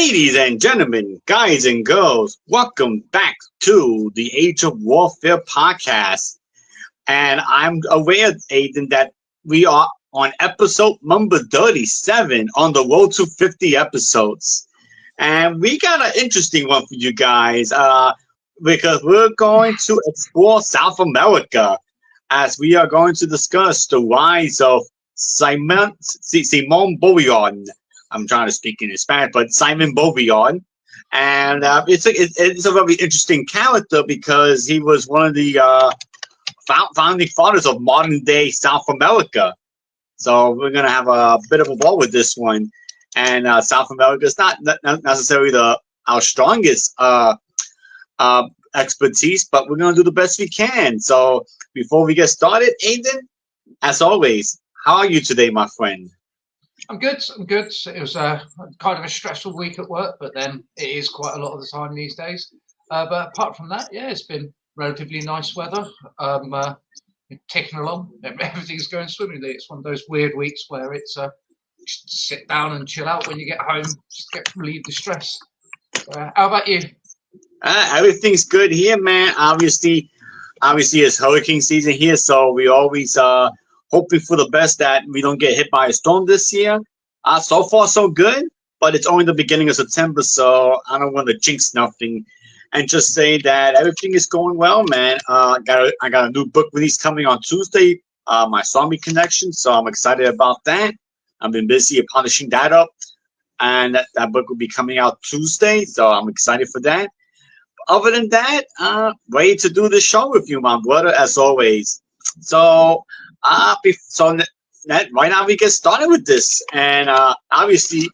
Ladies and gentlemen, guys and girls, welcome back to the Age of Warfare podcast. And I'm aware, Aiden, that we are on episode number 37 on the road to 50 episodes. And we got an interesting one for you guys because we're going to explore South America as we are going to discuss the rise of Simón Bolívar. I'm trying to speak in Spanish, but Simón Bolívar. And it's a very interesting character because he was one of the founding fathers of modern day South America. So we're going to have a bit of a ball with this one. And South America is not necessarily our strongest expertise, but we're going to do the best we can. So before we get started, Aiden, as always, how are you today, my friend? I'm good. It was kind of a stressful week at work, but then it is quite a lot of the time these days. But apart from that, yeah, it's been relatively nice weather. Ticking along, everything's going swimmingly. It's one of those weird weeks where it's just sit down and chill out when you get home, just get relieve the stress. How about you? Everything's good here, man. Obviously, it's hurricane season here, so we always hoping for the best that we don't get hit by a storm this year. So far, so good, but it's only the beginning of September, so I don't want to jinx nothing. And just say that everything is going well, man. I got a new book release coming on Tuesday, my Zombie Connection, so I'm excited about that. I've been busy polishing that up, and that book will be coming out Tuesday, so I'm excited for that. Other than that, ready to do this show with you, my brother, as always. So, right now we get started with this, and obviously,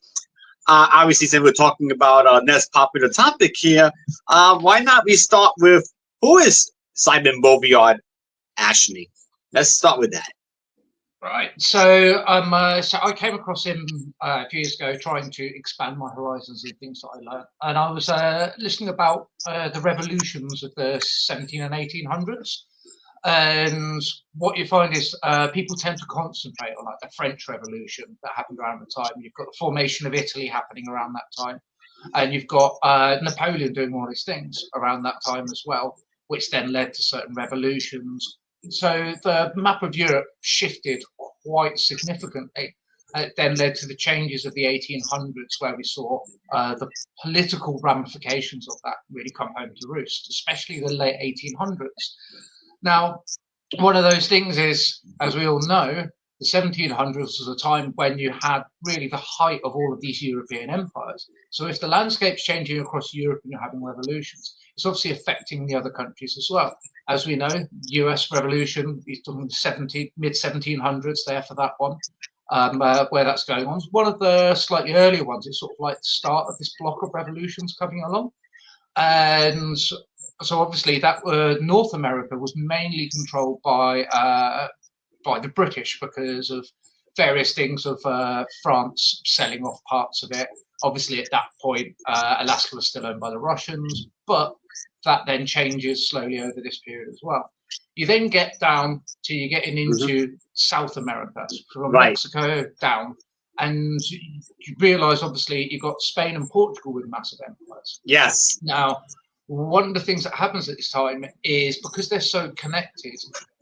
since we're talking about our next popular topic here, why not we start with who is Simón Bolívar? Ashley, let's start with that. Right. So I came across him a few years ago, trying to expand my horizons and things that I learned, and I was listening about the revolutions of the 17 and 1800s. And what you find is people tend to concentrate on like the French Revolution that happened around the time. You've got the formation of Italy happening around that time, and you've got Napoleon doing all these things around that time as well, which then led to certain revolutions. So the map of Europe shifted quite significantly. It then led to the changes of the 1800s, where we saw the political ramifications of that really come home to roost, especially the late 1800s. Now, one of those things is, as we all know, the 1700s was a time when you had really the height of all of these European empires. So if the landscape's changing across Europe and you're having revolutions, it's obviously affecting the other countries as well. As we know, US Revolution, he's talking mid-1700s there for that one, where that's going on. One of the slightly earlier ones is sort of like the start of this block of revolutions coming along. And so obviously that North America was mainly controlled by the British because of various things of France selling off parts of it. Obviously at that point, Alaska was still owned by the Russians, but that then changes slowly over this period as well. You then get down to you're getting into South America, from Mexico down. And you realise, obviously, you've got Spain and Portugal with massive empires. Yes. Now, one of the things that happens at this time is because they're so connected,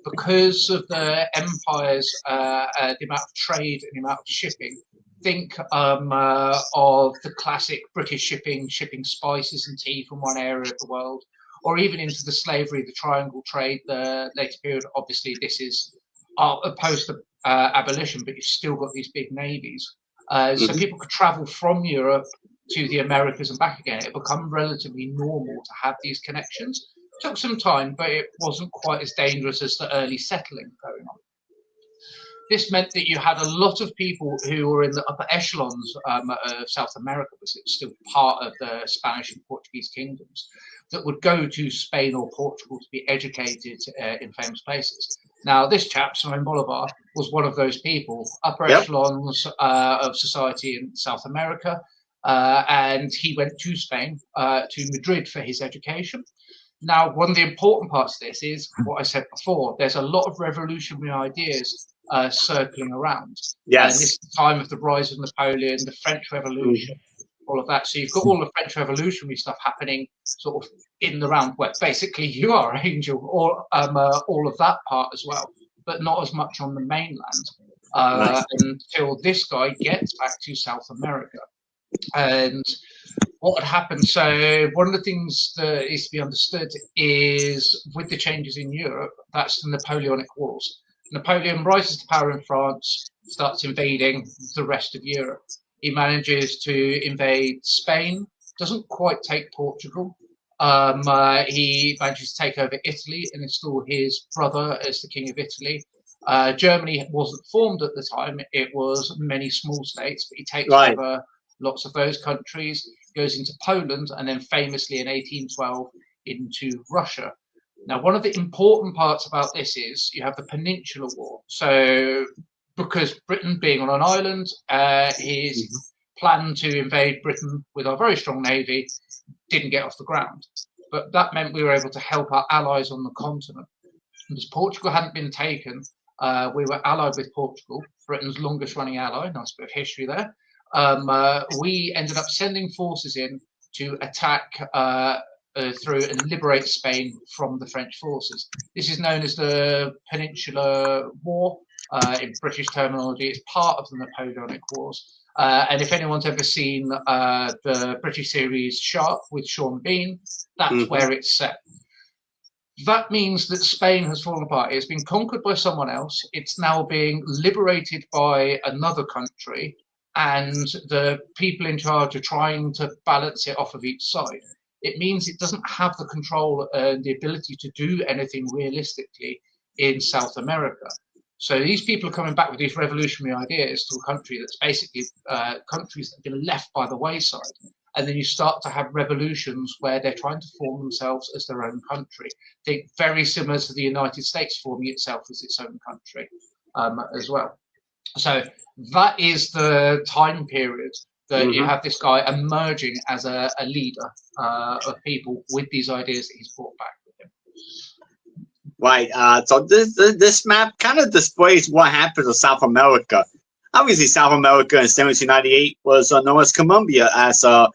because of the empires, the amount of trade and the amount of shipping. Think of the classic British shipping spices and tea from one area of the world, or even into the slavery, the triangle trade, the later period. Obviously, this is opposed to abolition, but you've still got these big navies. So people could travel from Europe to the Americas and back again. It become relatively normal to have these connections. It took some time, but it wasn't quite as dangerous as the early settling going on. This meant that you had a lot of people who were in the upper echelons of South America, because it was still part of the Spanish and Portuguese kingdoms, that would go to Spain or Portugal to be educated in famous places. Now, this chap, Simón Bolívar, was one of those people, upper echelons of society in South America, and he went to Spain, to Madrid for his education. Now, one of the important parts of this is what I said before. There's a lot of revolutionary ideas circling around. Yes. And this is the time of the rise of Napoleon, the French Revolution, all of that. So you've got all the French Revolutionary stuff happening sort of in the round where basically you are Angel, or all of that part as well, but not as much on the mainland until this guy gets back to South America. And what had happened, so one of the things that is to be understood is with the changes in Europe, that's the Napoleonic Wars. Napoleon rises to power in France, starts invading the rest of Europe. He manages to invade Spain, doesn't quite take Portugal. He manages to take over Italy and install his brother as the King of Italy. Germany wasn't formed at the time. It was many small states, but he takes over lots of those countries, goes into Poland, and then famously in 1812 into Russia. Now, one of the important parts about this is you have the Peninsular War. So because Britain being on an island, his plan to invade Britain with our very strong navy didn't get off the ground. But that meant we were able to help our allies on the continent. Because Portugal hadn't been taken, we were allied with Portugal, Britain's longest running ally. Nice bit of history there. We ended up sending forces in to attack through and liberate Spain from the French forces. This is known as the Peninsular War. In British terminology, it's part of the Napoleonic Wars. And if anyone's ever seen the British series Sharp with Sean Bean, that's where it's set. That means that Spain has fallen apart. It's been conquered by someone else. It's now being liberated by another country, and the people in charge are trying to balance it off of each side. It means it doesn't have the control and the ability to do anything realistically in South America. So these people are coming back with these revolutionary ideas to a country that's basically countries that have been left by the wayside. And then you start to have revolutions where they're trying to form themselves as their own country. I think very similar to the United States forming itself as its own country as well. So that is the time period that you have this guy emerging as a leader of people with these ideas that he's brought back with him. Right. So this map kind of displays what happened to South America. Obviously, South America in 1798 was known as Colombia, as the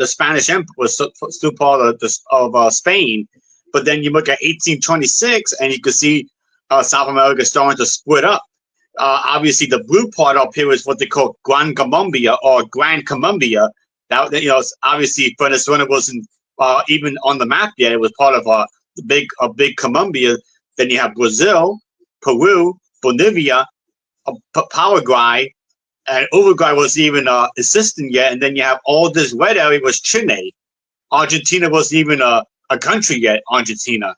Spanish Empire was still part of Spain. But then you look at 1826, and you can see South America starting to split up. Obviously, the blue part up here is what they call Gran Colombia or Grand Colombia. That obviously Venezuela wasn't even on the map yet. It was part of a big Colombia. Then you have Brazil, Peru, Bolivia, Paraguay, and Uruguay wasn't even existing yet. And then you have all this red area was Chile. Argentina wasn't even a country yet. Argentina.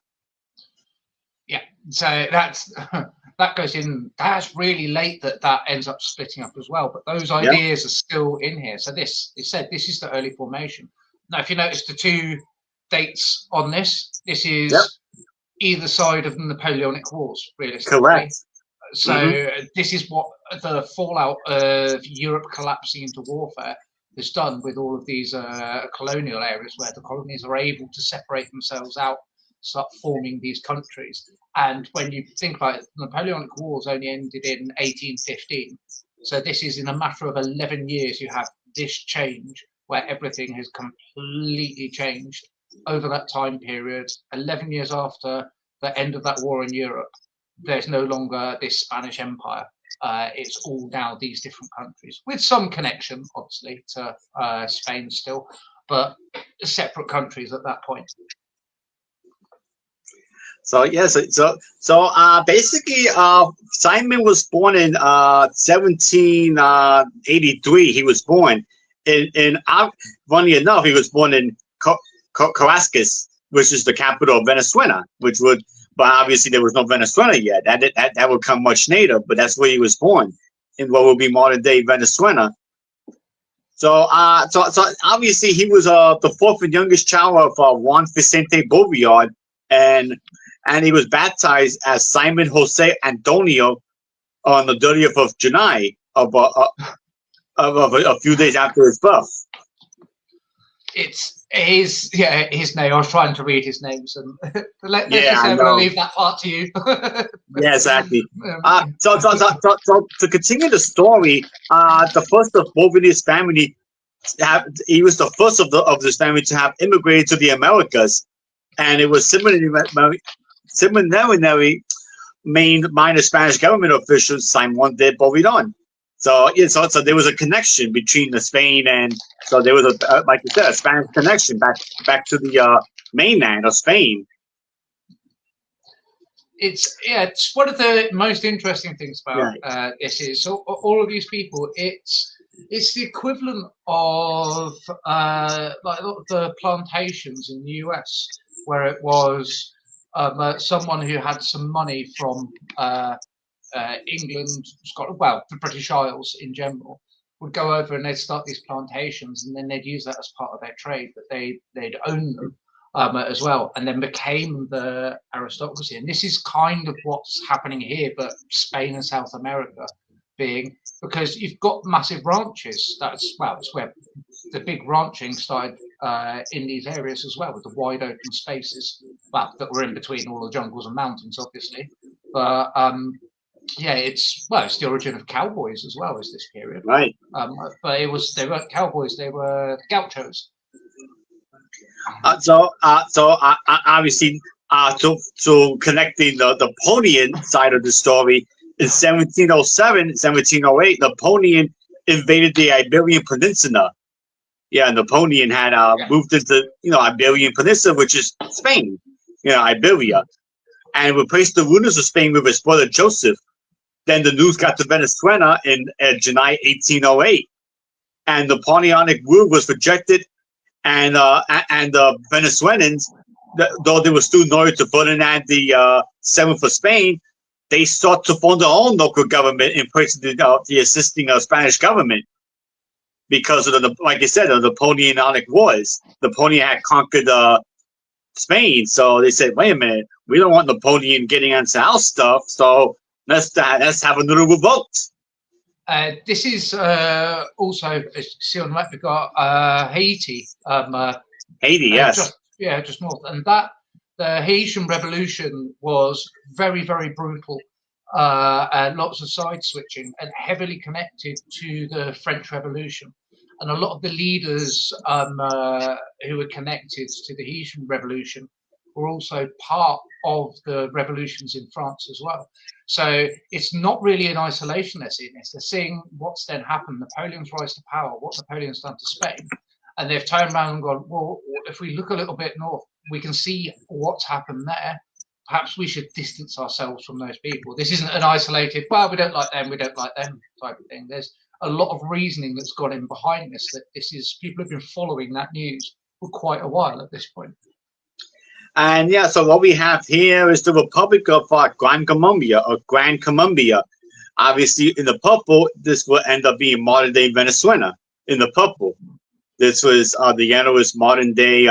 Yeah. So that's. That goes in. That's really late that ends up splitting up as well. But those ideas are still in here. So this is the early formation. Now, if you notice the two dates on this is either side of the Napoleonic Wars, realistically. Correct. So this is what the fallout of Europe collapsing into warfare has done with all of these colonial areas where the colonies are able to separate themselves out, start forming these countries. And when you think about it, the Napoleonic Wars only ended in 1815. So this is in a matter of 11 years, you have this change where everything has completely changed over that time period. 11 years after the end of that war in Europe, there's no longer this Spanish Empire. It's all now these different countries with some connection, obviously, to Spain still, but separate countries at that point. So yes, so basically, Simon was born in 1783. He was born in funny enough, he was born in Caracas, which is the capital of Venezuela. But obviously there was no Venezuela yet. That would come much later. But that's where he was born, in what would be modern day Venezuela. So obviously he was the fourth and youngest child of Juan Vicente Bolivar, and he was baptized as Simon Jose Antonio on the 30th of July of a few days after his birth. It's his name. I was trying to read his names, and let's just say I'm going to leave that part to you. Yeah, exactly. So to continue the story, the first of both in his family he was the first of this family to have immigrated to the Americas, and it was similarly made by the Spanish government officials Simón Bolívar. So yeah, so there was a connection between the Spain and so there was a like you said, a Spanish connection back to the mainland of Spain. It's one of the most interesting things about this is so all of these people. It's the equivalent of like a lot of the plantations in the US, where it was someone who had some money from England, Scotland, well, the British Isles in general, would go over and they'd start these plantations, and then they'd use that as part of their trade, but they'd own them as well, and then became the aristocracy. And this is kind of what's happening here, but Spain and South America being, because you've got massive ranches. That's where the big ranching started in these areas as well, with the wide open spaces, that were in between all the jungles and mountains, obviously. But yeah, it's the origin of cowboys as well as this period, right? But they weren't cowboys; they were gauchos. So obviously, to connecting the Napoleon side of the story, in 1707, 1708, Napoleon invaded the Iberian Peninsula. Yeah, Napoleon had moved into Iberian Peninsula, which is Spain, Iberia, and replaced the rulers of Spain with his brother Joseph. Then the news got to Venezuela in July 1808, and the Napoleonic rule was rejected. And the Venezuelans, though they were still loyal to Ferdinand the Seventh of Spain, they sought to form their own local government in place of the assisting Spanish government because of like you said, the Napoleonic wars. Napoleon had conquered Spain, so they said, "Wait a minute, we don't want Napoleon getting into our stuff, so let's have a little revolt." This is also, as you see on the map, we've got Haiti. Haiti, yes. Just north. And the Haitian Revolution was very, very brutal, and lots of side switching, and heavily connected to the French Revolution. And a lot of the leaders who were connected to the Haitian Revolution were also part of the revolutions in France as well. So it's not really in isolation they're seeing this. They're seeing what's then happened, Napoleon's rise to power, what Napoleon's done to Spain. And they've turned around and gone, well, if we look a little bit north, we can see what's happened there. Perhaps we should distance ourselves from those people. This isn't an isolated, well, we don't like them type of thing. There's a lot of reasoning that's gone in behind this, that this is, people have been following that news for quite a while at this point. And yeah, so what we have here is the Republic of Gran Colombia, or Gran Colombia. Obviously, in the purple, this will end up being modern-day Venezuela. In the purple, this was the yellow is modern-day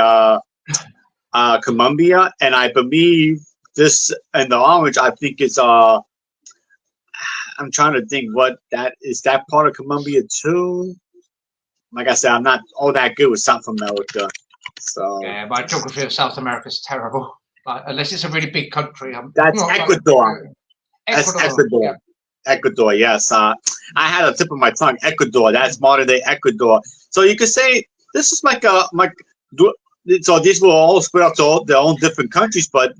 Colombia, and I believe this and the orange, I think it's I'm trying to think what that is. That part of Colombia too. Like I said, I'm not all that good with South America. So yeah, my geography of South America is terrible. Unless it's a really big country. That's Ecuador. That's Ecuador. Yeah. Ecuador, yes. I had a tip of my tongue. Ecuador. That's modern day Ecuador. So you could say this is so these were all split up to their own different countries, but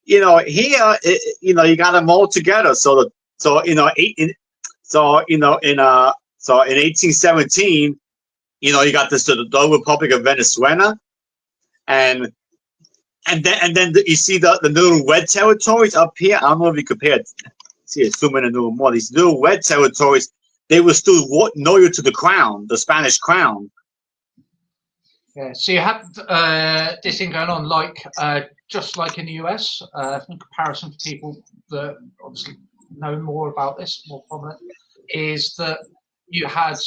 here, you got them all together. So in 1817, you got the Republic of Venezuela, and then you see the little red territories up here. I don't know if you compare. Zoom in a little more. These little red territories, they were still loyal to the crown, the Spanish crown. Yeah. So you have this thing going on, like just like in the US. In comparison to people that obviously know more about this, more prominent, is that you had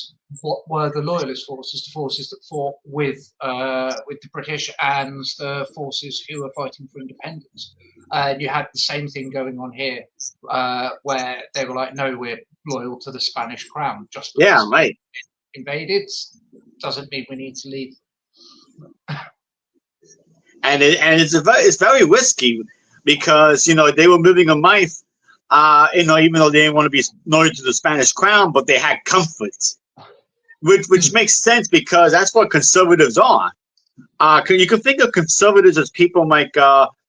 what were the loyalist forces, the forces that fought with the British and the forces who were fighting for independence. And you had the same thing going on here, where they were like, no, we're loyal to the Spanish crown. Just because right. Invaded doesn't mean we need to leave. And it's very risky because they were moving a knife, even though they didn't want to be loyal to the Spanish crown, but they had comfort. which makes sense because that's what conservatives are. You can think of conservatives as people like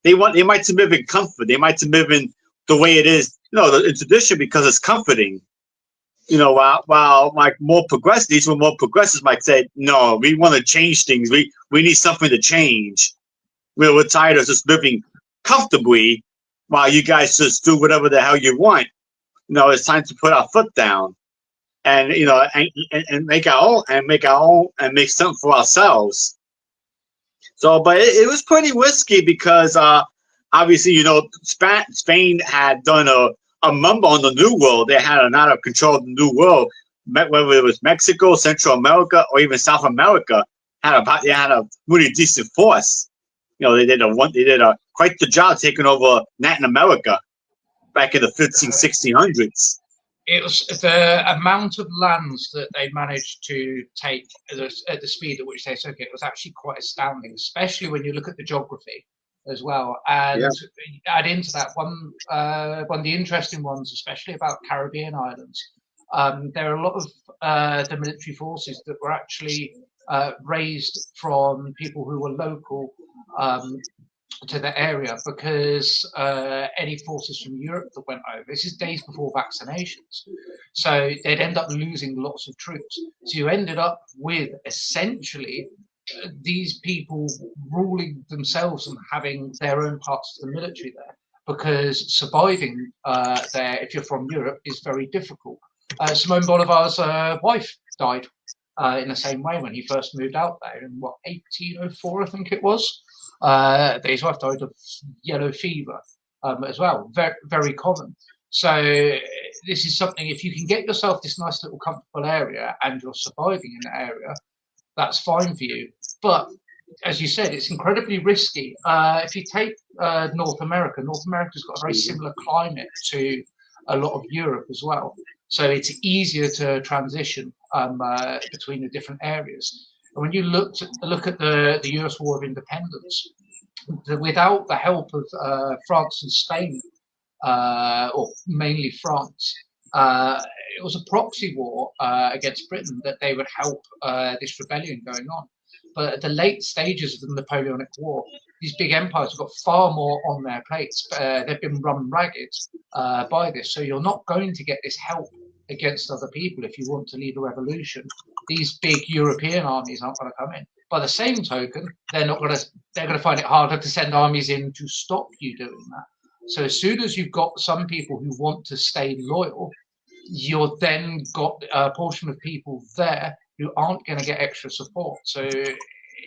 they might live in comfort. They might live in the way it is, in tradition because it's comforting. While like more progressive, these were more progressives might say, no, we want to change things. We need something to change. We're tired of just living comfortably while you guys just do whatever the hell you want. It's time to put our foot down and and make our own and make something for ourselves. So, but it was pretty risky because obviously, Spain had done a mumble on the New World. They had an out of control of the New World, whether it was Mexico, Central America, or even South America. They had a really decent force. They did quite the job taking over Latin America back in the 1600s. It was the amount of lands that they managed to take at the speed at which they took it was actually quite astounding, especially when you look at the geography as well. And add into that one of the interesting ones, especially about Caribbean islands. There are a lot of the military forces that were actually raised from people who were local to the area because any forces from Europe that went over, this is days before vaccinations, so they'd end up losing lots of troops. So you ended up with essentially these people ruling themselves and having their own parts of the military there, because surviving there, if you're from Europe, is very difficult. Simón Bolivar's wife died in the same way when he first moved out there in 1804, I think it was. His wife died of yellow fever as well, very, very common. So this is something, if you can get yourself this nice little comfortable area and you're surviving in the area, that's fine for you. But as you said, it's incredibly risky. If you take North America's got a very similar climate to a lot of Europe as well. So it's easier to transition between the different areas. And when you look at the US War of Independence, without the help of France and Spain, or mainly France, it was a proxy war against Britain that they would help this rebellion going on. But at the late stages of the Napoleonic War, these big empires have got far more on their plates. They've been run ragged by this. So you're not going to get this help against other people if you want to lead a revolution. These big European armies aren't going to come in. By the same token, they're going to find it harder to send armies in to stop you doing that. So as soon as you've got some people who want to stay loyal, you've then got a portion of people there who aren't going to get extra support. So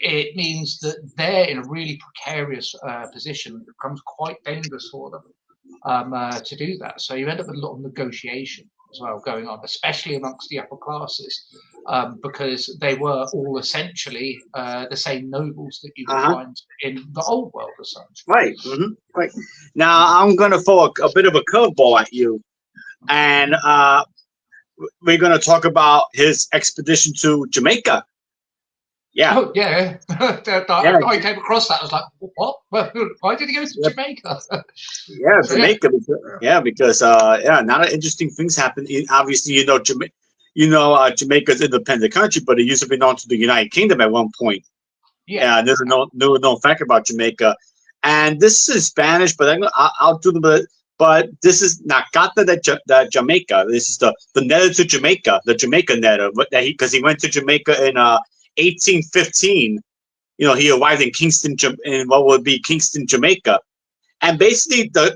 it means that they're in a really precarious position. It becomes quite dangerous for them to do that. So you end up with a lot of negotiation as well going on, especially amongst the upper classes, because they were all essentially the same nobles that you would find in the old world as such. Right. Mm-hmm. Right. Now I'm going to throw a bit of a curveball at you, and we're going to talk about his expedition to Jamaica. Yeah. Oh, yeah. I came across that. I was like, what? Why did he go to Jamaica? Yeah, Jamaica. Because not interesting things happen. Obviously, Jamaica's an independent country, but it used to belong to the United Kingdom at one point. Yeah, there's no fact about Jamaica. And this is Spanish, but I'll do the. But this is Nakata de Jamaica. This is the letter to Jamaica, the Jamaica letter. Because he went to Jamaica in 1815. He arrived in Kingston, in what would be Kingston, Jamaica, and basically the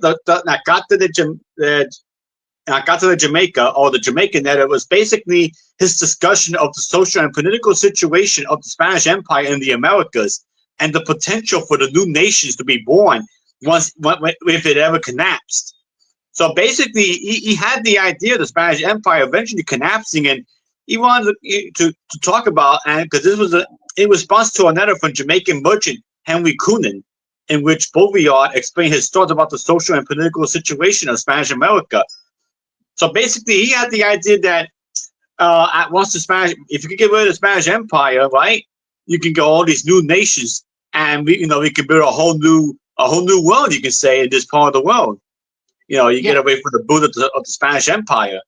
Nakata de Jamaica, or the Jamaican letter, was basically his discussion of the social and political situation of the Spanish Empire in the Americas and the potential for the new nations to be born if it ever collapsed. So basically, he had the idea of the Spanish Empire eventually collapsing, and he wanted to talk about, and because this was in response to a letter from Jamaican merchant Henry Coonan, in which Bolivar explained his thoughts about the social and political situation of Spanish America. So basically, he had the idea that if you could get rid of the Spanish Empire, right, you can get all these new nations, and we can build a whole new world. You can say in this part of the world, get away from the boot of the Spanish Empire.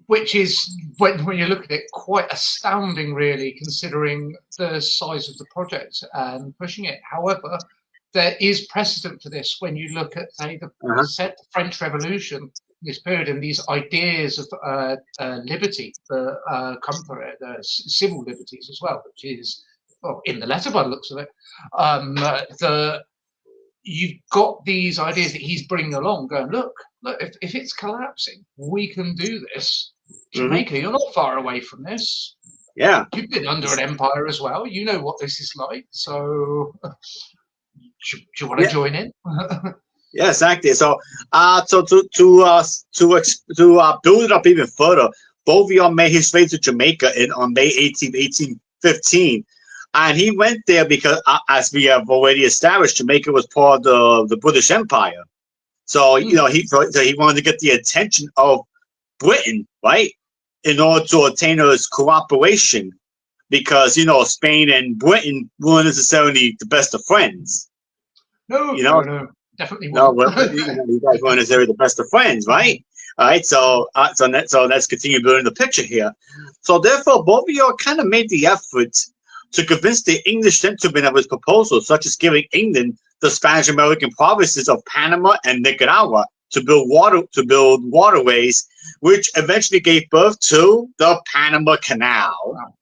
which is, when you look at it, quite astounding, really, considering the size of the project and pushing it. However, there is precedent for this when you look at, say, the French Revolution, this period, and these ideas of liberty that come from it, civil liberties as well, which is, well, in the letter by the looks of it. You've got these ideas that he's bringing along, going, look, if it's collapsing, we can do this. Jamaica, you're not far away from this. Yeah. You've been under an empire as well. You know what this is like. So, do you want to join in? Yeah, exactly. So, to build it up even further, Bolivar made his way to Jamaica on May 18, 1815. And he went there because, as we have already established, Jamaica was part of the British Empire. So, he wanted to get the attention of Britain, right, in order to attain his cooperation, because, Spain and Britain weren't necessarily the best of friends. No, definitely no. You guys weren't necessarily the best of friends, right? All right, so let's continue building the picture here. So, therefore, Bolivar kind of made the effort to convince the English gentlemen of his proposal, such as giving England the Spanish-American provinces of Panama and Nicaragua to build waterways, which eventually gave birth to the Panama Canal.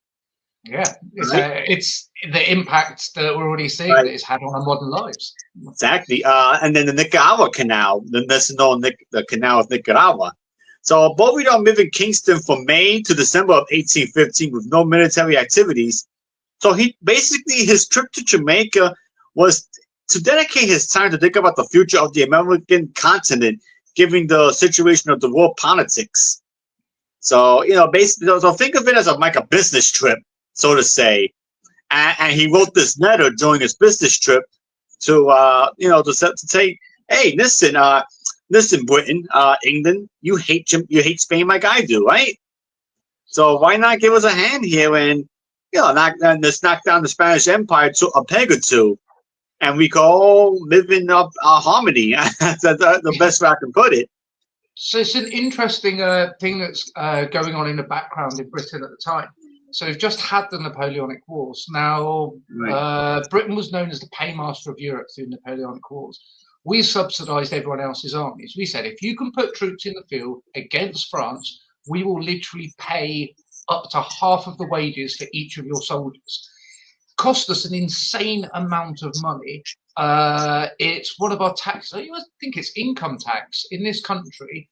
Yeah, it's the impact that we're already seeing that it's had on our modern lives. Exactly, and then the Nicaragua Canal, the Canal of Nicaragua. So Bolivar lived in Kingston from May to December of 1815 with no military activities. So his trip to Jamaica was to dedicate his time to think about the future of the American continent, given the situation of the world politics. So, basically, so think of it as like a business trip, so to say. And he wrote this letter during his business trip to say, hey, listen, Britain, England, you hate Spain like I do, right? So why not give us a hand here and let's knock down the Spanish Empire to a peg or two, and we can all live in harmony. That's the best way I can put it. So it's an interesting thing that's going on in the background in Britain at the time. So we've just had the Napoleonic Wars. Now, Britain was known as the paymaster of Europe through Napoleonic Wars. We subsidised everyone else's armies. We said, if you can put troops in the field against France, we will literally pay up to half of the wages for each of your soldiers. Cost us an insane amount of money. It's one of our taxes. I think it's income tax in this country.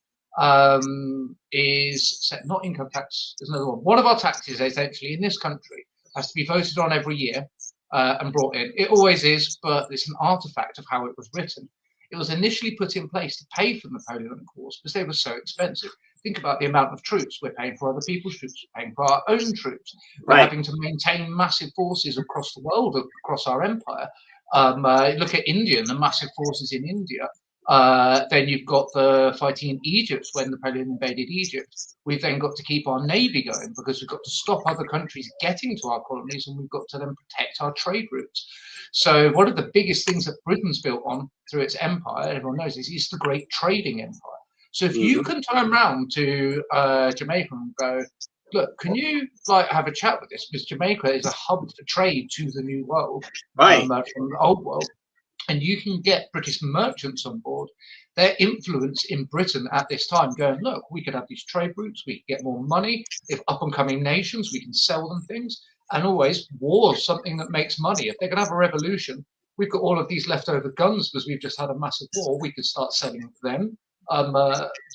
Is not income tax. There's another one. One of our taxes, essentially, in this country has to be voted on every year and brought in. It always is, but it's an artifact of how it was written. It was initially put in place to pay for the Napoleonic Wars because they were so expensive. Think about the amount of troops we're paying for other people's troops, we're paying for our own troops. We're having to maintain massive forces across the world, across our empire. Look at India and the massive forces in India. Then you've got the fighting in Egypt when Napoleon invaded Egypt. We've then got to keep our navy going because we've got to stop other countries getting to our colonies, and we've got to then protect our trade routes. So one of the biggest things that Britain's built on through its empire, everyone knows this, is the great trading empire. So if you can turn around to Jamaica and go, look, can you have a chat with this? Because Jamaica is a hub for trade to the new world, from the old world. And you can get British merchants on board, their influence in Britain at this time going, look, we could have these trade routes, we can get more money. If up-and-coming nations, we can sell them things. And always, war is something that makes money. If they're going to have a revolution, we've got all of these leftover guns because we've just had a massive war. We could start selling them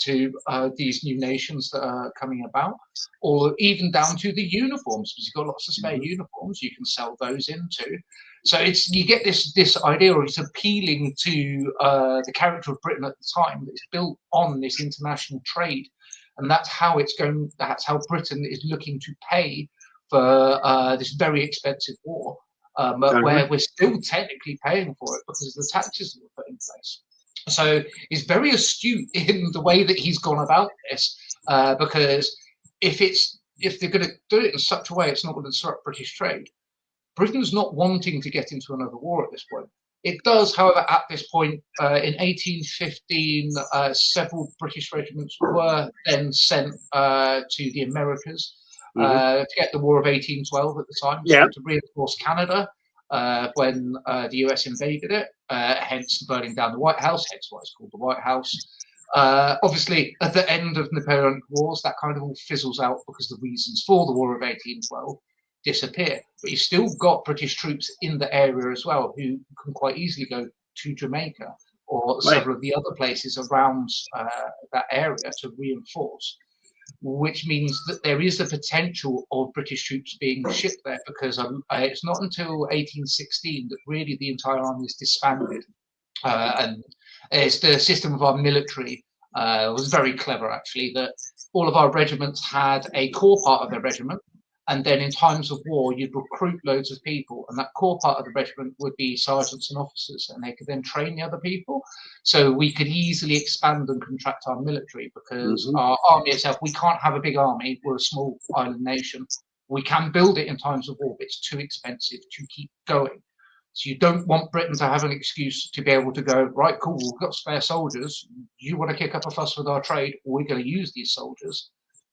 to these new nations that are coming about, or even down to the uniforms, because you've got lots of spare uniforms, you can sell those into. So you get this idea, or it's appealing to the character of Britain at the time, that it's built on this international trade, and that's how it's going. That's how Britain is looking to pay for this very expensive war, where we're still technically paying for it because of the taxes that were put in place. So he's very astute in the way that he's gone about this, because if they're going to do it in such a way, it's not going to disrupt British trade. Britain's not wanting to get into another war at this point. It does, however, at this point, in 1815, several British regiments were then sent to the Americas to get the War of 1812 at the time, so to reinforce Canada when the US invaded it, hence burning down the White House, hence why it's called the White House. Obviously, at the end of Napoleonic Wars, that kind of all fizzles out because the reasons for the War of 1812 disappear. But you've still got British troops in the area as well who can quite easily go to Jamaica or several of the other places around that area to reinforce, which means that there is the potential of British troops being shipped there, because it's not until 1816 that really the entire army is disbanded. And it's the system of our military was very clever, actually, that all of our regiments had a core part of their regiment, and then in times of war, you'd recruit loads of people, and that core part of the regiment would be sergeants and officers, and they could then train the other people. So we could easily expand and contract our military, because our army itself, we can't have a big army. We're a small island nation. We can build it in times of war, but it's too expensive to keep going. So you don't want Britain to have an excuse to be able to go, right, cool, we've got spare soldiers. You want to kick up a fuss with our trade, we're going to use these soldiers.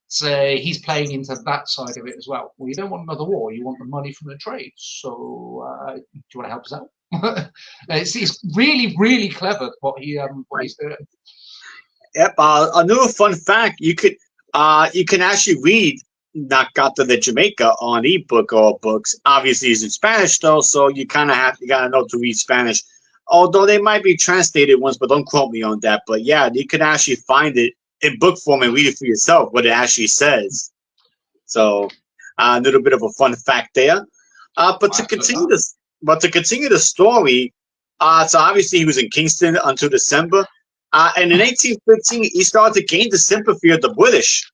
So he's playing into that side of it as well. Well, you don't want another war. You want the money from the trade. So do you want to help us out? It's really, really clever what he's doing. Yep. Another fun fact: you can actually read Nakata de Jamaica on ebook or books. Obviously, it's in Spanish though, so you gotta know to read Spanish. Although they might be translated ones, but don't quote me on that. But yeah, you can actually find it in book form and read it for yourself what it actually says. So a little bit of a fun fact there. But to continue the story, so obviously he was in Kingston until December, and in 1815 he started to gain the sympathy of the British.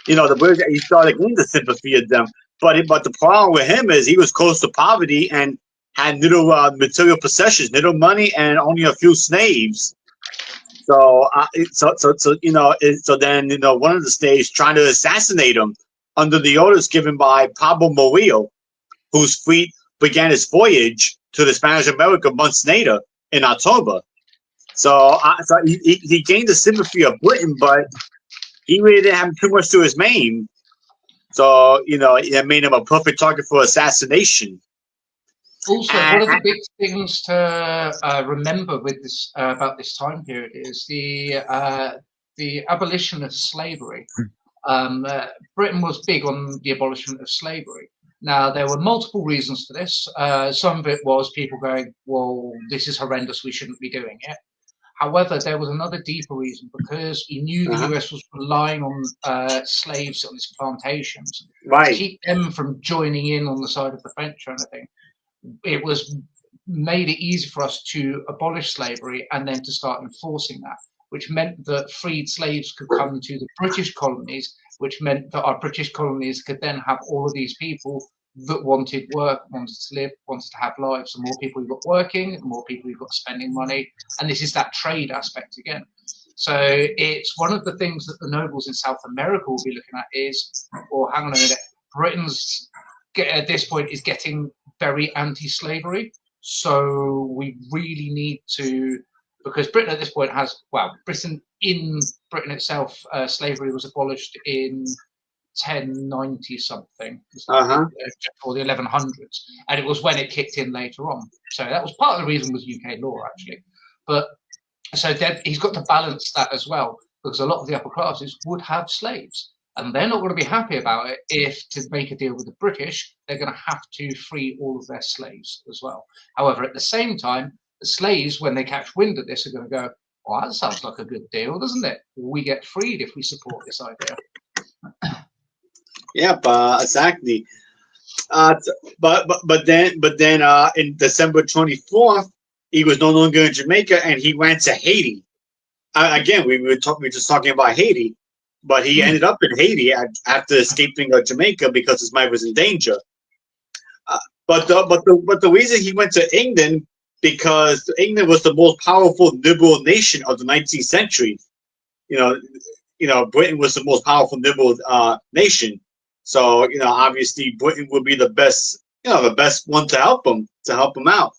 You know, the British, he started gaining the sympathy of them. But the problem with him is he was close to poverty and had little material possessions, little money, and only a few slaves. So, so then one of the slaves trying to assassinate him under the orders given by Pablo Murillo, whose fleet began its voyage to the Spanish America months later in October. So he gained the sympathy of Britain, but he really didn't have too much to his name. So it made him a perfect target for assassination. Also, one of the big things to remember with this about this time period is the abolition of slavery. Britain was big on the abolishment of slavery. Now, there were multiple reasons for this. Some of it was people going, well, this is horrendous, we shouldn't be doing it. However, there was another deeper reason, because he knew the US was relying on slaves on its plantations to keep them from joining in on the side of the French or anything. It was made it easy for us to abolish slavery and then to start enforcing that, which meant that freed slaves could come to the British colonies, which meant that our British colonies could then have all of these people that wanted work, wanted to live, wanted to have lives. The more people you've got working, the more people you've got spending money. And this is that trade aspect again. So it's one of the things that the nobles in South America will be looking at is, well, hang on a minute, Britain's at this point is getting very anti-slavery. So we really need to, because Britain at this point has, in Britain itself, slavery was abolished in 1090 something, or the 1100s, and it was when it kicked in later on. So that was part of the reason was UK law, actually. But so he's got to balance that as well, because a lot of the upper classes would have slaves, and they're not going to be happy about it if, to make a deal with the British, they're going to have to free all of their slaves as well. However, at the same time, the slaves, when they catch wind of this, are going to go, well, that sounds like a good deal, doesn't it? We get freed if we support this idea. Yep, exactly. But then in December 24th, he was no longer in Jamaica and he went to Haiti. Again, we were just talking about Haiti, but he ended up in Haiti after escaping Jamaica because his life was in danger. But the reason he went to England, because England was the most powerful liberal nation of the 19th century. Britain was the most powerful liberal nation. So, obviously Britain would be the best one to help him out.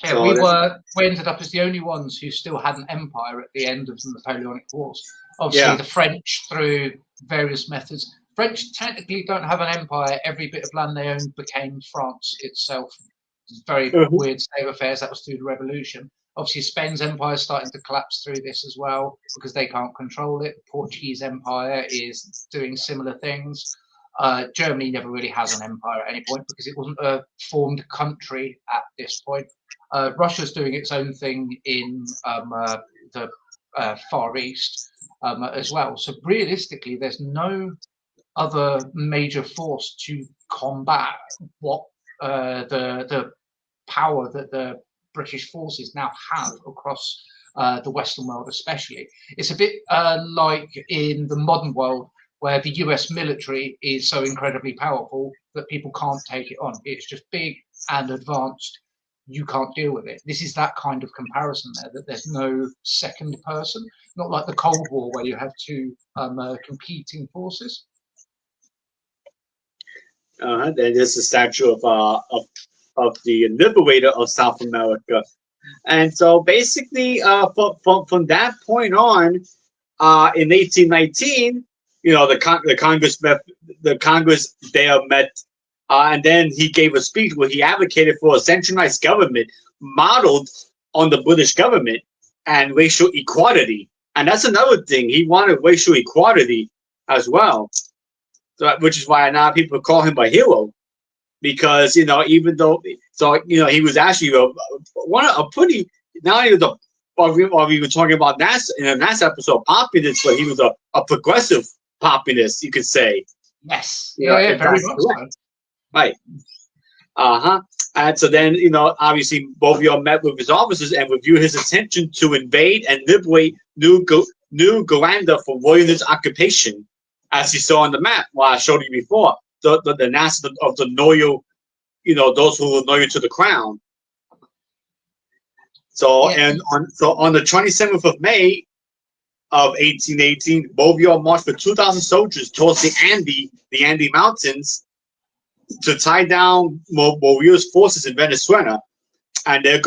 Yeah, So we ended up as the only ones who still had an empire at the end of the Napoleonic Wars. Obviously, the French, through various methods. French technically don't have an empire. Every bit of land they owned became France itself. It's a very weird state of affairs. That was through the revolution. Obviously, Spain's empire is starting to collapse through this as well because they can't control it. The Portuguese empire is doing similar things. Germany never really has an empire at any point because it wasn't a formed country at this point. Russia's doing its own thing in the Far East as well. So realistically, there's no other major force to combat what the power that the British forces now have across the Western world, especially. It's a bit like in the modern world, where the US military is so incredibly powerful that people can't take it on. It's just big and advanced. You can't deal with it. This is that kind of comparison there, that there's no second person, not like the Cold War where you have two competing forces. There's a statue of the liberator of South America. And so basically, from that point on, in 1819, the Congress there met, and then he gave a speech where he advocated for a centralized government modeled on the British government and racial equality. And that's another thing. He wanted racial equality as well. So, which is why now people call him a hero, because even though he was actually a pretty, not even the, or we were talking about NASA in the last episode, populist, but he was a progressive populist, you could say. Yes, very much so. Right. And so then, obviously, Bolívar met with his officers and reviewed his intention to invade and liberate New Granada from royalist occupation, as you saw on the map, I showed you before. The NASA of the loyal, those who were loyal to the crown. So, on the 27th of May of 1818, Bolívar marched with 2,000 soldiers towards the Andes Mountains to tie down Bolívar's forces in Venezuela. And there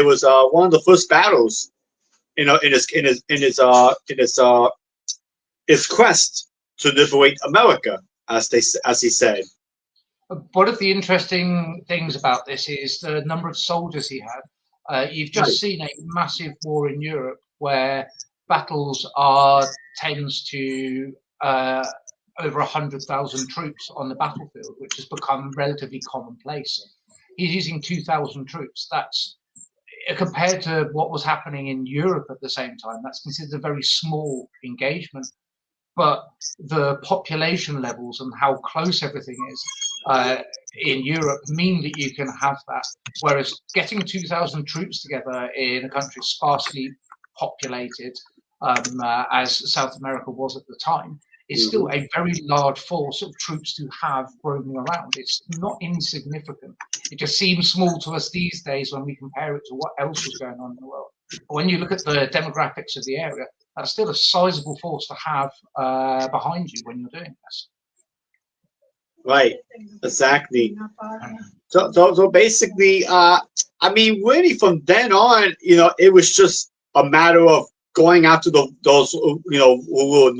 was one of the first battles, in his quest to liberate America, as he said. One of the interesting things about this is the number of soldiers he had. You've just seen a massive war in Europe where battles tends to over 100,000 troops on the battlefield, which has become relatively commonplace. He's using 2,000 troops. That's, compared to what was happening in Europe at the same time, that's considered a very small engagement. But the population levels and how close everything is in Europe mean that you can have that. Whereas getting 2,000 troops together in a country sparsely populated, as South America was at the time, is still a very large force of troops to have roaming around. It's not insignificant. It just seems small to us these days when we compare it to what else was going on in the world. But when you look at the demographics of the area, that's still a sizable force to have behind you when you're doing this. Right, exactly. So basically, really from then on, it was just a matter of going after those who were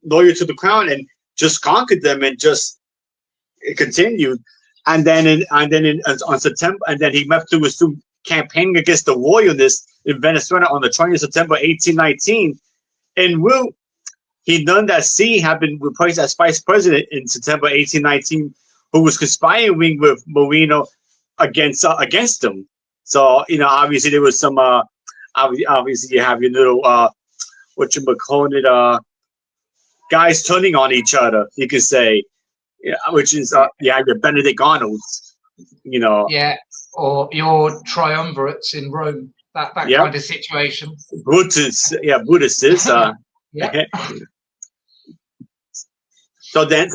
loyal to the crown and just conquered them and just continued. And then on September, and then he went through his campaign against the royalists in Venezuela on the 20th of September 1819. And he learned that C had been replaced as vice president in September 1819, who was conspiring with Moreno against him. So obviously there was some obviously you have your little guys turning on each other, you could say, which is your Benedict Arnolds, Yeah, or your triumvirates in Rome, that kind of situation. Brutus. Yeah. So then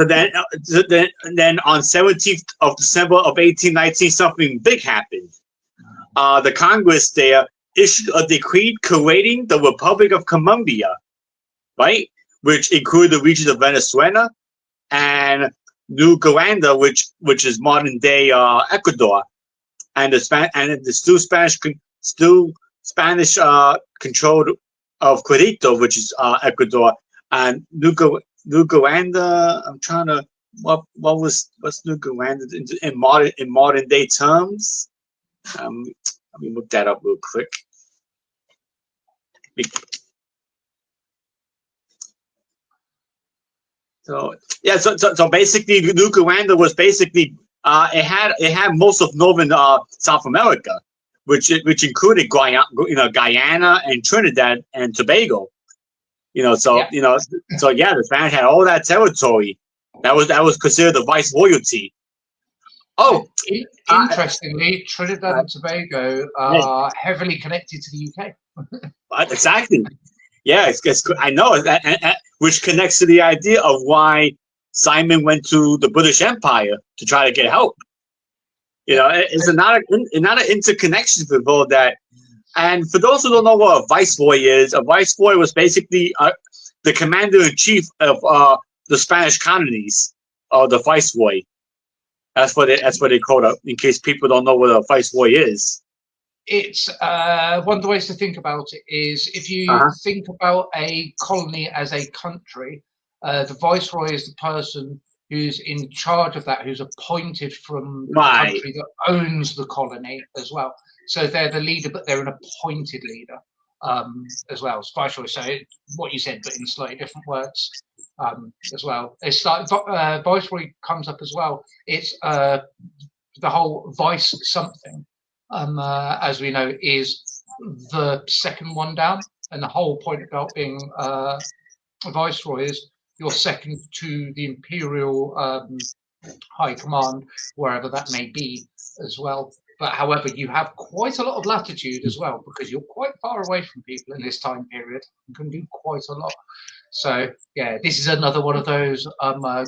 on 17th of December of 1819, something big happened. The Congress there issued a decree creating the Republic of Colombia, right? Which included the region of Venezuela and New Granada, which is modern day Ecuador. and the still Spanish controlled of Quito, which is Ecuador, and Uganda. I'm trying to what's Uganda in modern day terms. Let me look that up real quick. So yeah, so basically, Uganda was basically it had most of northern South America, which included Guyana and Trinidad and Tobago. So yeah, the Spanish had all that territory. That was considered the viceroyalty. Oh, interestingly, Trinidad and Tobago are heavily connected to the UK. Exactly. Yeah, I know that, which connects to the idea of why Simon went to the British Empire to try to get help. It's not an interconnection with all that. And for those who don't know what a viceroy is, a viceroy was basically the commander-in-chief of the Spanish colonies, or the viceroy. That's what they call it, in case people don't know what a viceroy is. It's one of the ways to think about it is if you think about a colony as a country, the viceroy is the person who's in charge of that, who's appointed from the country that owns the colony as well. So they're the leader, but they're an appointed leader as well. It's viceroy, so what you said, but in slightly different words as well. It's like viceroy comes up as well. It's the whole vice something. As we know, is the second one down, and the whole point about being a viceroy is you're second to the imperial high command, wherever that may be as well. But however, you have quite a lot of latitude as well, because you're quite far away from people in this time period. You can do quite a lot. So yeah, this is another one of those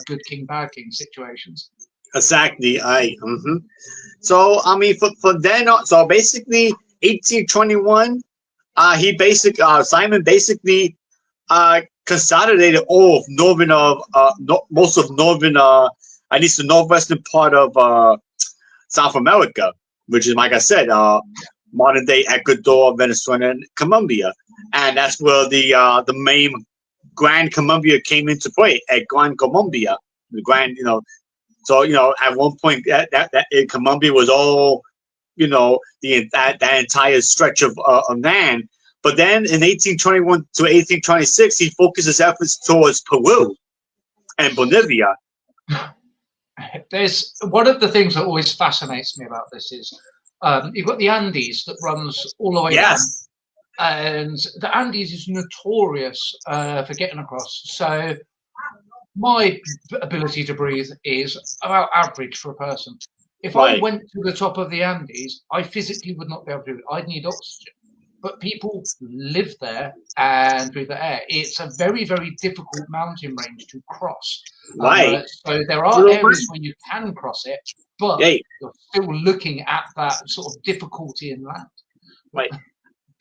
good king, bad king situations. Exactly. So I mean, for then, so basically, 1821, Simon basically consolidated all of most of northern, at least the northwestern part of South America, which is, like I said, modern day Ecuador, Venezuela, and Colombia, and that's where the main Grand Colombia came into play at Gran Colombia, the Grand, So at one point that Colombia was all, that entire stretch of land. But then in 1821 to 1826, he focused his efforts towards Peru and Bolivia. There's one of the things that always fascinates me about this is you've got the Andes that runs all the way down, and the Andes is notorious for getting across. So my ability to breathe is about average for a person. If I went to the top of the Andes, I physically would not be able to do it. I'd need oxygen. But people live there and breathe the air. It's a very, very difficult mountain range to cross. So there are areas where you can cross it, but you're still looking at that sort of difficulty in land. Right.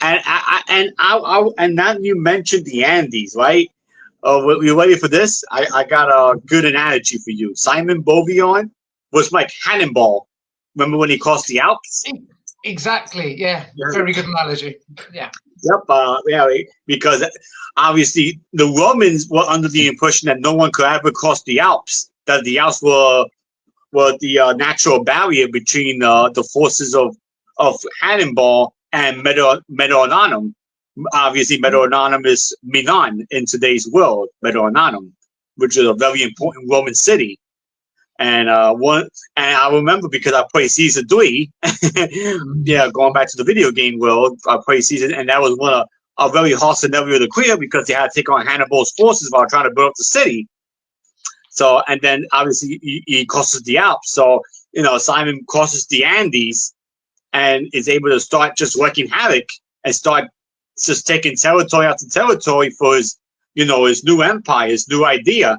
And now you mentioned the Andes, right? Oh, you ready for this? I got a good analogy for you. Simon Bolívar was like Hannibal. Remember when he crossed the Alps? Exactly. Yeah. Very good analogy. Yeah. Yep. Because obviously the Romans were under the impression that no one could ever cross the Alps. That the Alps were the natural barrier between the forces of Hannibal and Mediolanum. Obviously, Mediolanum is Milan in today's world, Mediolanum, which is a very important Roman city. And I remember because I played Season 3, going back to the video game world, I played Season, and that was a very hard scenario to clear because they had to take on Hannibal's forces while trying to build up the city. So, and then obviously he crosses the Alps. So, Simon crosses the Andes and is able to start just wreaking havoc and start just taking territory after territory for his new empire, his new idea.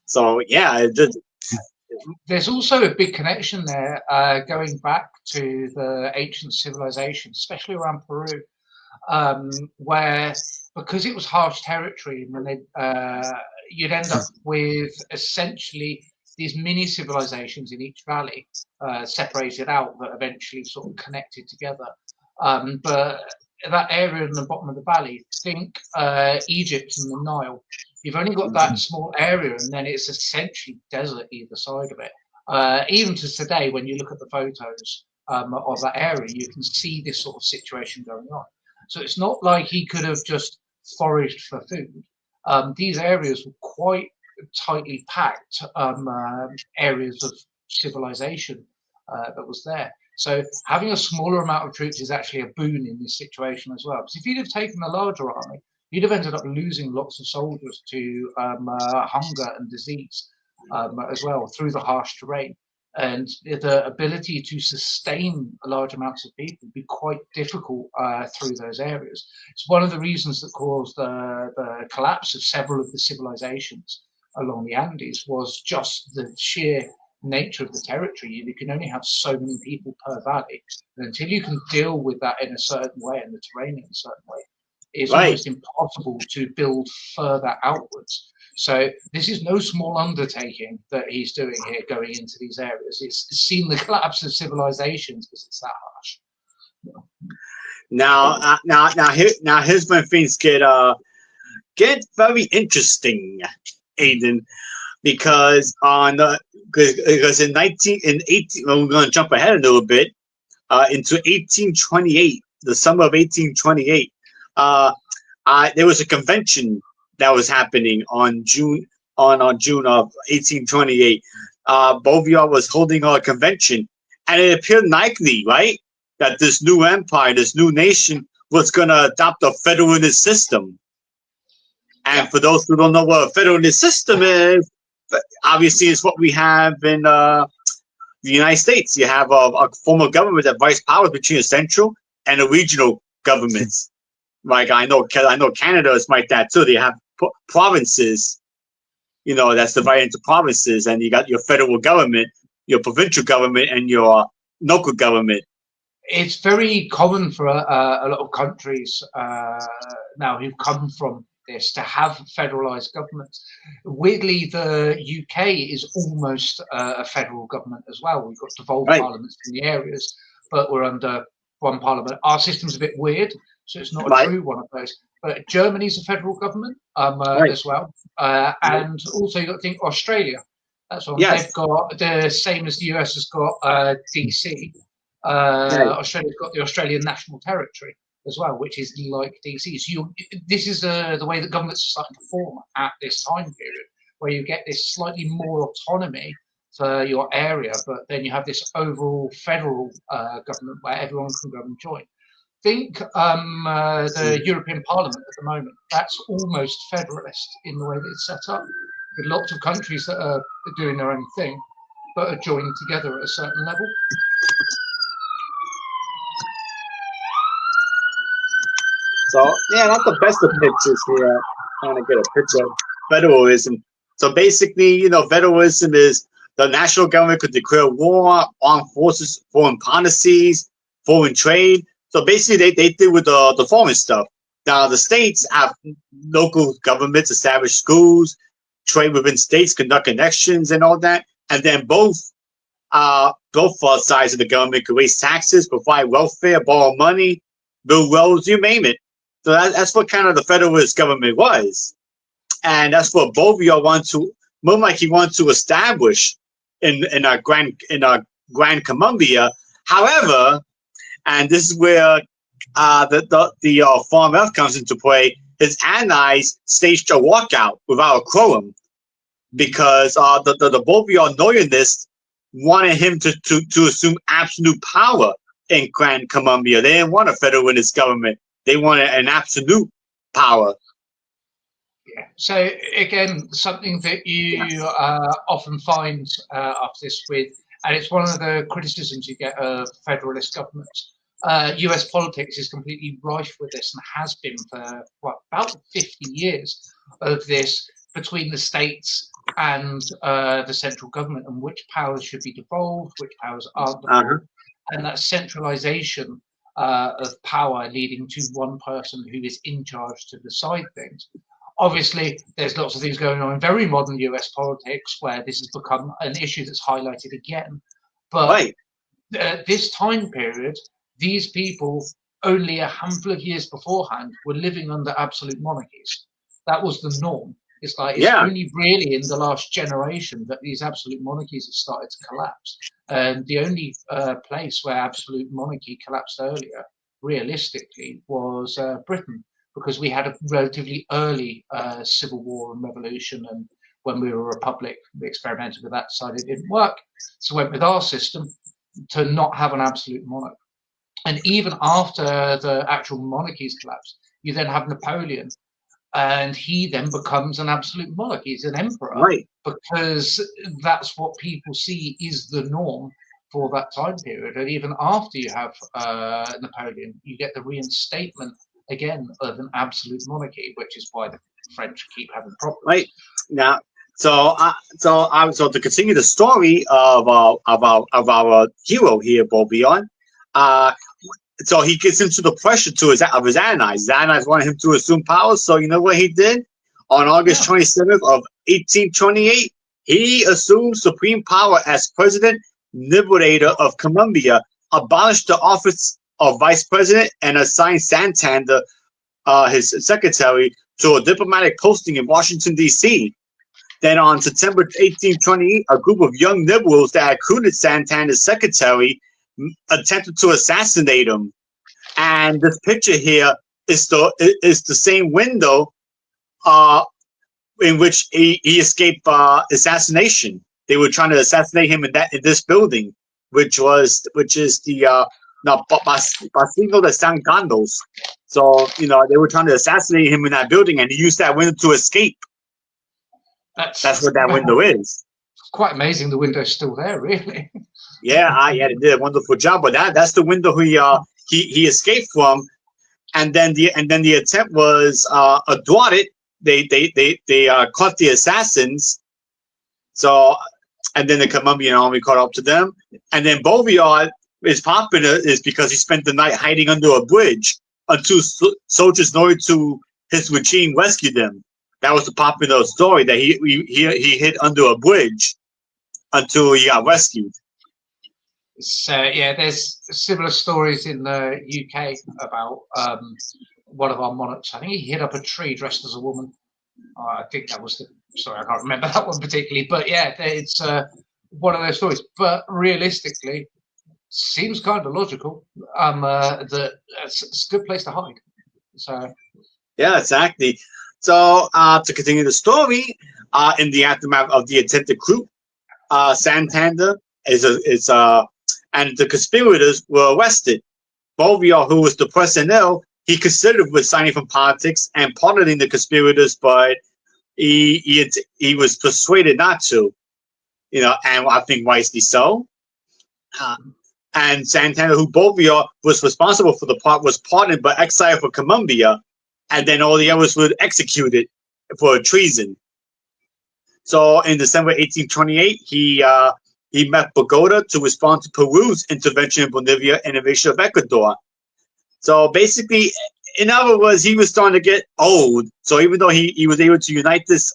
So there's also a big connection there, going back to the ancient civilization, especially around Peru, where because it was harsh territory, and you'd end up with essentially these mini civilizations in each valley, separated out, but eventually sort of connected together. But that area in the bottom of the valley, think Egypt and the Nile. You've only got that small area, and then it's essentially desert either side of it. Even to today, when you look at the photos of that area, you can see this sort of situation going on. So it's not like he could have just foraged for food. These areas were quite tightly packed areas of civilization that was there. So having a smaller amount of troops is actually a boon in this situation as well. Because if you'd have taken a larger army, you'd have ended up losing lots of soldiers to hunger and disease as well through the harsh terrain. And the ability to sustain large amounts of people would be quite difficult through those areas. It's one of the reasons that caused the collapse of several of the civilizations along the Andes was just the sheer nature of the territory. You can only have so many people per valley. And until you can deal with that in a certain way and the terrain in a certain way, it's almost impossible to build further outwards. So this is no small undertaking that he's doing here, going into these areas. It's seen the collapse of civilizations because it's that harsh. Now, here's when things get very interesting, Aiden, because because in 18, well, we're going to jump ahead a little bit into 1828, the summer of 1828. There was a convention that was happening on June of 1828. Bolivar was holding a convention, and it appeared likely, right, that this new empire, this new nation, was going to adopt a federalist system. And for those who don't know what a federalist system is, obviously it's what we have in the United States. You have a form of government that divides powers between a central and a regional governments. Like I know Canada is like that too. They have provinces, that's divided into provinces, and you got your federal government, your provincial government, and your local government. It's very common for a lot of countries now who've come from this to have federalized governments. Weirdly, the UK is almost a federal government as well. We've got devolved parliaments in the areas, but we're under one parliament. Our system's a bit weird, so it's not a true one of those. But Germany's a federal government as well. And also you've got to think Australia. That's one. Yes. They've got the same as the US has got DC. Australia's got the Australian National Territory as well, which is like DC. So this is the way that governments are starting to form at this time period, where you get this slightly more autonomy for your area, but then you have this overall federal government where everyone can go and join. Think the European Parliament at the moment. That's almost federalist in the way that it's set up, with lots of countries that are doing their own thing, but are joined together at a certain level. So, that's the best of pictures here. Trying to get a picture of federalism. So basically, federalism is the national government could declare war, armed forces, foreign policies, foreign trade. So basically, they deal with the foreign stuff. Now, the states have local governments, establish schools, trade within states, conduct elections, and all that. And then both sides of the government could raise taxes, provide welfare, borrow money, build roads, you name it. So that's what kind of the federalist government was. And that's what Bolivar wants to, more like he wants to establish in our Grand Colombia. However, and this is where the Foreign Left comes into play, his allies staged a walkout without a quorum because the Bolivar loyalists wanted him to assume absolute power in Grand Colombia. They didn't want a federalist government. They wanted an absolute power. Yeah. So again, something that you often find after this with, and it's one of the criticisms you get of federalist governments. US politics is completely rife with this and has been for about 50 years of this between the states and the central government, and which powers should be devolved, which powers aren't devolved, and that centralization of power leading to one person who is in charge to decide things. Obviously, there's lots of things going on in very modern US politics where this has become an issue that's highlighted again. But this time period, these people, only a handful of years beforehand, were living under absolute monarchies. That was the norm. It's only really in the last generation that these absolute monarchies have started to collapse. And the only place where absolute monarchy collapsed earlier, realistically, was Britain, because we had a relatively early civil war and revolution. And when we were a republic, we experimented with that, decided it didn't work. So went with our system to not have an absolute monarch. And even after the actual monarchies collapsed, you then have Napoleon, and he then becomes an absolute monarch. He's an emperor, because that's what people see is the norm for that time period. And even after you have Napoleon, you get the reinstatement again of an absolute monarchy, which is why the French keep having problems. Right now, so to continue the story of our hero here, Bolivar. So he gets into the pressure of his allies. His allies wanted him to assume power. So you know what he did? On August 27th of 1828, he assumed supreme power as President Liberator of Colombia, abolished the office of Vice President, and assigned Santander, his secretary, to a diplomatic posting in Washington, D.C. Then on September 1828, a group of young liberals that had recruited Santander's secretary attempted to assassinate him. And this picture here is the same window in which he escaped assassination. They were trying to assassinate him in this building, which is the Paseo de San Carlos. So they were trying to assassinate him in that building, and he used that window to escape. That's what that window is. It's quite amazing the window's still there, really. Yeah, they did a wonderful job. But that's the window he escaped from, and then the attempt was thwarted. They caught the assassins. So, and then the Colombian army caught up to them. And then Bolivar is popular is because he spent the night hiding under a bridge until soldiers loyal to his regime rescued him. That was the popular story, that he hid under a bridge until he got rescued. So there's similar stories in the UK about one of our monarchs. I think he hid up a tree dressed as a woman. I think that was sorry, I can't remember that one particularly. But yeah, it's one of those stories. But realistically, seems kind of logical. That it's a good place to hide. So yeah, exactly. So to continue the story, in the aftermath of the attempted coup, Santander and the conspirators were arrested. Bolivar, who was depressed and ill, he considered resigning from politics and pardoning the conspirators, but he was persuaded not to. And I think wisely so. And Santander, who Bolivar was responsible for the plot, was pardoned but exiled for Colombia, and then all the others were executed for treason. So in December 1828, he met Bogota to respond to Peru's intervention in Bolivia and invasion of Ecuador. So basically, in other words, he was starting to get old. So even though he was able to unite this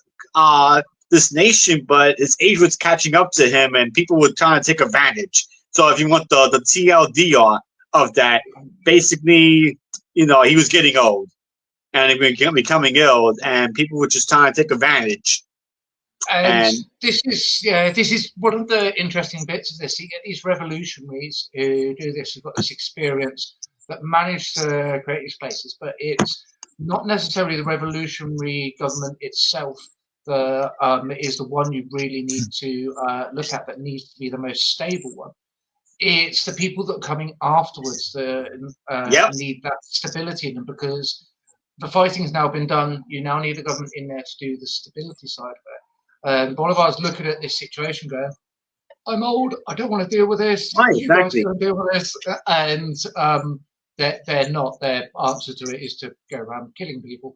nation, but his age was catching up to him, and people were trying to take advantage. So if you want the TLDR of that, basically, he was getting old and he was becoming ill, and people were just trying to take advantage. And this is one of the interesting bits of this. You get these revolutionaries who do this, who've got this experience, that manage to create these places, but it's not necessarily the revolutionary government itself that is the one you really need to look at, that needs to be the most stable one. It's the people that are coming afterwards that need that stability in them, because the fighting's now been done. You now need the government in there to do the stability side of it. Bolivar's looking at this situation going, I'm old, I don't want to deal with this. Right, you guys are going to deal with this. And they're not. Their answer to it is to go around killing people,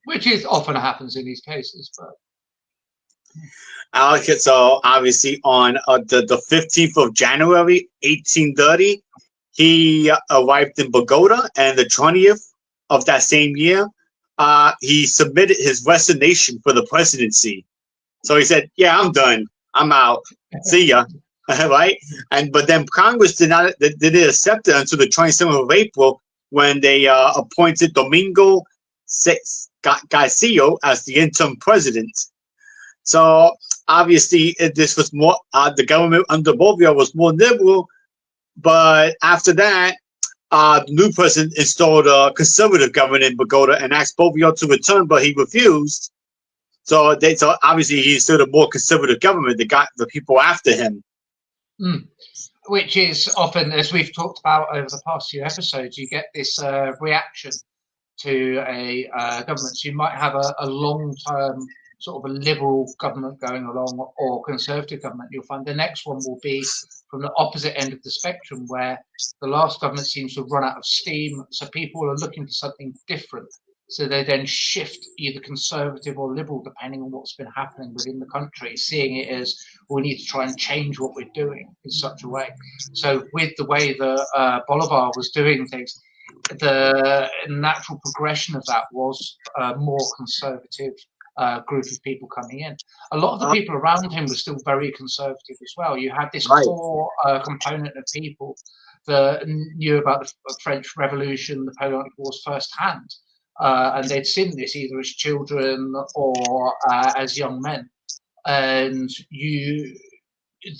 which is often happens in these cases. But so obviously on the 15th of January, 1830, he arrived in Bogota, and the 20th of that same year, he submitted his resignation for the presidency. So he said, "Yeah, I'm done. I'm out. See ya." Right? But then Congress didn't accept it until the 27th of April when they appointed Domingo Garcia as the interim president. So obviously, this was more the government under Bolivia was more liberal, but after that, the new president installed a conservative government in Bogota and asked Bolivia to return, but he refused. So obviously he instilled a more conservative government that got the people after him. Which is often, as we've talked about over the past few episodes, you get this reaction to a government. So you might have a long-term sort of a liberal government going along or conservative government. You'll find the next one will be from the opposite end of the spectrum, where the last government seems to run out of steam. So people are looking for something different. So they then shift either conservative or liberal, depending on what's been happening within the country, seeing it as we need to try and change what we're doing in such a way. So with the way that Bolivar was doing things, the natural progression of that was a more conservative group of people coming in. A lot of the people around him were still very conservative as well. You had this core component of people that knew about the French Revolution, the Napoleonic Wars firsthand. And they'd seen this either as children or as young men. And you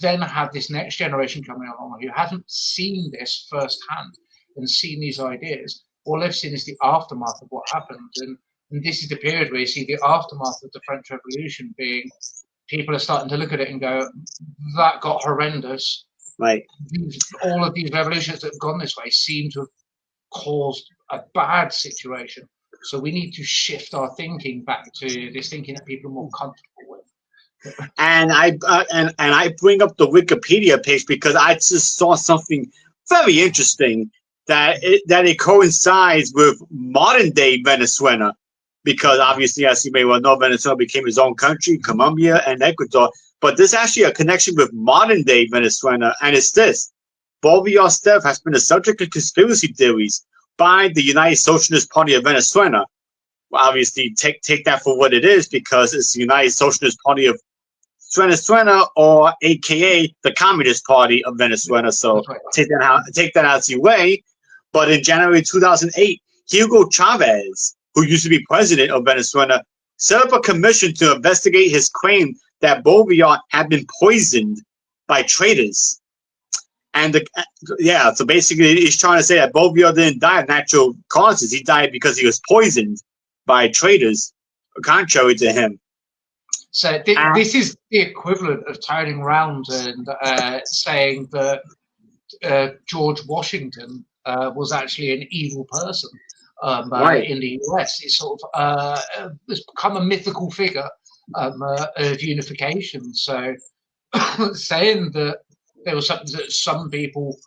then have this next generation coming along who hasn't seen this firsthand and seen these ideas. All they've seen is the aftermath of what happened. And this is the period where you see the aftermath of the French Revolution being, people are starting to look at it and go, that got horrendous. Right. All of these revolutions that have gone this way seem to have caused a bad situation. So we need to shift our thinking back to this thinking that people are more comfortable with. And I bring up the Wikipedia page because I just saw something very interesting that it coincides with modern day Venezuela, because obviously, as you may well know, Venezuela became its own country, Colombia and Ecuador. But there's actually a connection with modern day Venezuela, and it's this: Bolivar's death has been the subject of conspiracy theories by the United Socialist Party of Venezuela. Well, obviously, take that for what it is, because it's the United Socialist Party of Venezuela, or AKA the Communist Party of Venezuela. So take that out of your way. But in January 2008, Hugo Chavez, who used to be president of Venezuela, set up a commission to investigate his claim that Bolivar had been poisoned by traitors. And so basically, he's trying to say that Bolivar didn't die of natural causes. He died because he was poisoned by traitors, contrary to him. So this is the equivalent of turning around and saying that George Washington was actually an evil person in the US. It's sort of it's become a mythical figure of unification. So saying that there was something that some people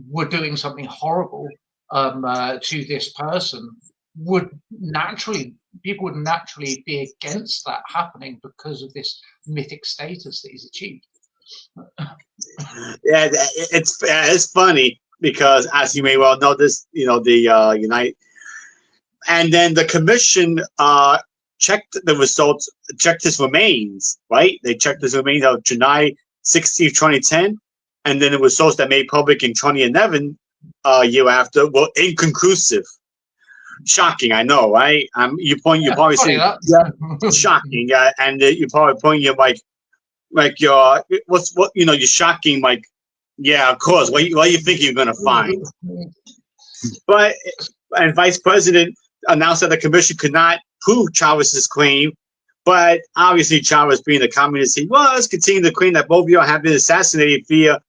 were doing something horrible to this person people would naturally be against that happening because of this mythic status that he's achieved. Yeah, it's funny because, as you may well know, the United, and then the commission checked the results, checked his remains. Right, they checked his remains on July 16th, 2010, and then the results that made public in 2011, year after, were inconclusive. Shocking, I know, right? You're probably saying, shocking, and you're probably pointing, you're you're shocking, yeah, of course. What do you think you're gonna find? And Vice President announced that the commission could not prove Chavez's claim, but obviously Chavez, being the communist he was, continued to claim that Bolivar had been assassinated via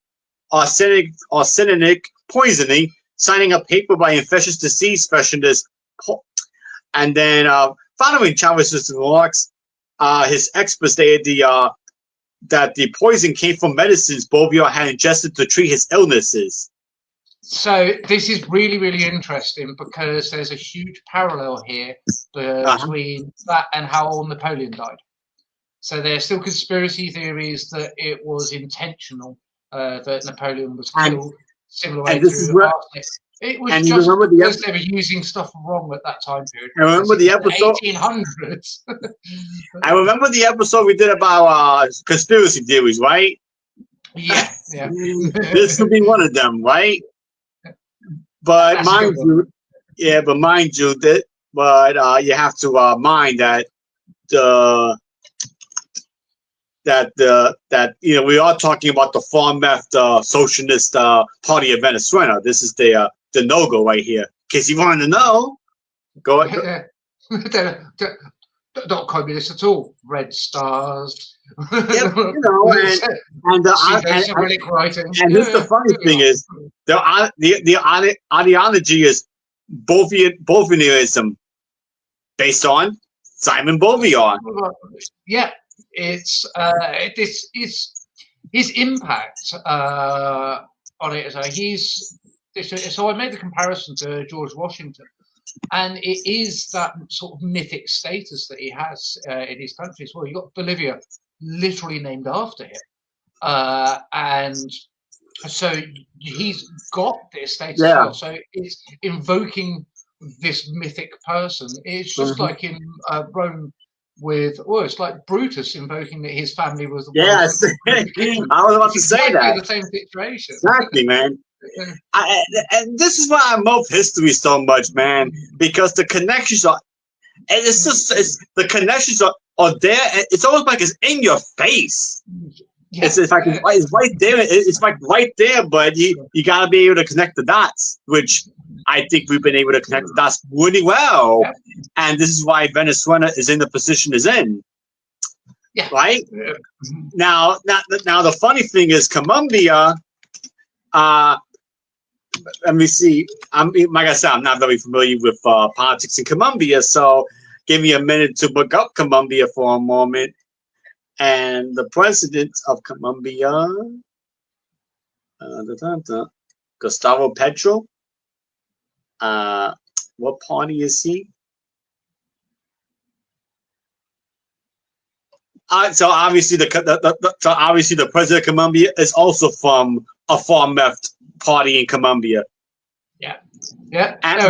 arsenic poisoning, signing a paper by infectious disease specialist. And then following Chavez's remarks, his experts stated that the poison came from medicines Bolivar had ingested to treat his illnesses. So this is really, really interesting because there's a huge parallel here between that and how Napoleon died. So there's still conspiracy theories that it was intentional that Napoleon was killed, similar way to arsenic. It was And you just remember because they were using stuff wrong at that time period. I remember the episode. 1800s. I remember the episode we did about conspiracy theories, right? Yeah, yeah. This could be one of them, right? But That's a good mind one. you, yeah, but mind you that, but you have to mind that the that we are talking about the far left socialist party of Venezuela. This is the no-go right here. In case you wanted to know, go ahead. They're not communist at all. Red stars. Yep, and Cyrillic writing. and this the funny thing is the ideology is Bolvianism based on Simon Bolivar. Yeah, it's his impact on it. So I made the comparison to George Washington, and it is that sort of mythic status that he has in his country as well. You got Bolivia, literally named after him, and so he's got this status as well. So it's invoking this mythic person. It's just like in Rome with, it's like Brutus invoking that his family was the Yes, I was about to say that. The same situation. Exactly, man. And this is why I love history so much, man, because the connections are, and the connections are there. It's almost like it's in your face. Yeah. It's like it's right there. It's like right there, but you gotta be able to connect the dots, which I think we've been able to connect the dots really well. Yeah. And this is why Venezuela is in the position it's in. Yeah. Right? Yeah. Now the funny thing is Colombia, let me see. Like I said, I'm not very familiar with politics in Colombia, so give me a minute to look up Colombia for a moment. And the president of Colombia, Gustavo Petro. What party is he? So obviously the president of Colombia is also from a far left party in Colombia. Yeah, yeah. And,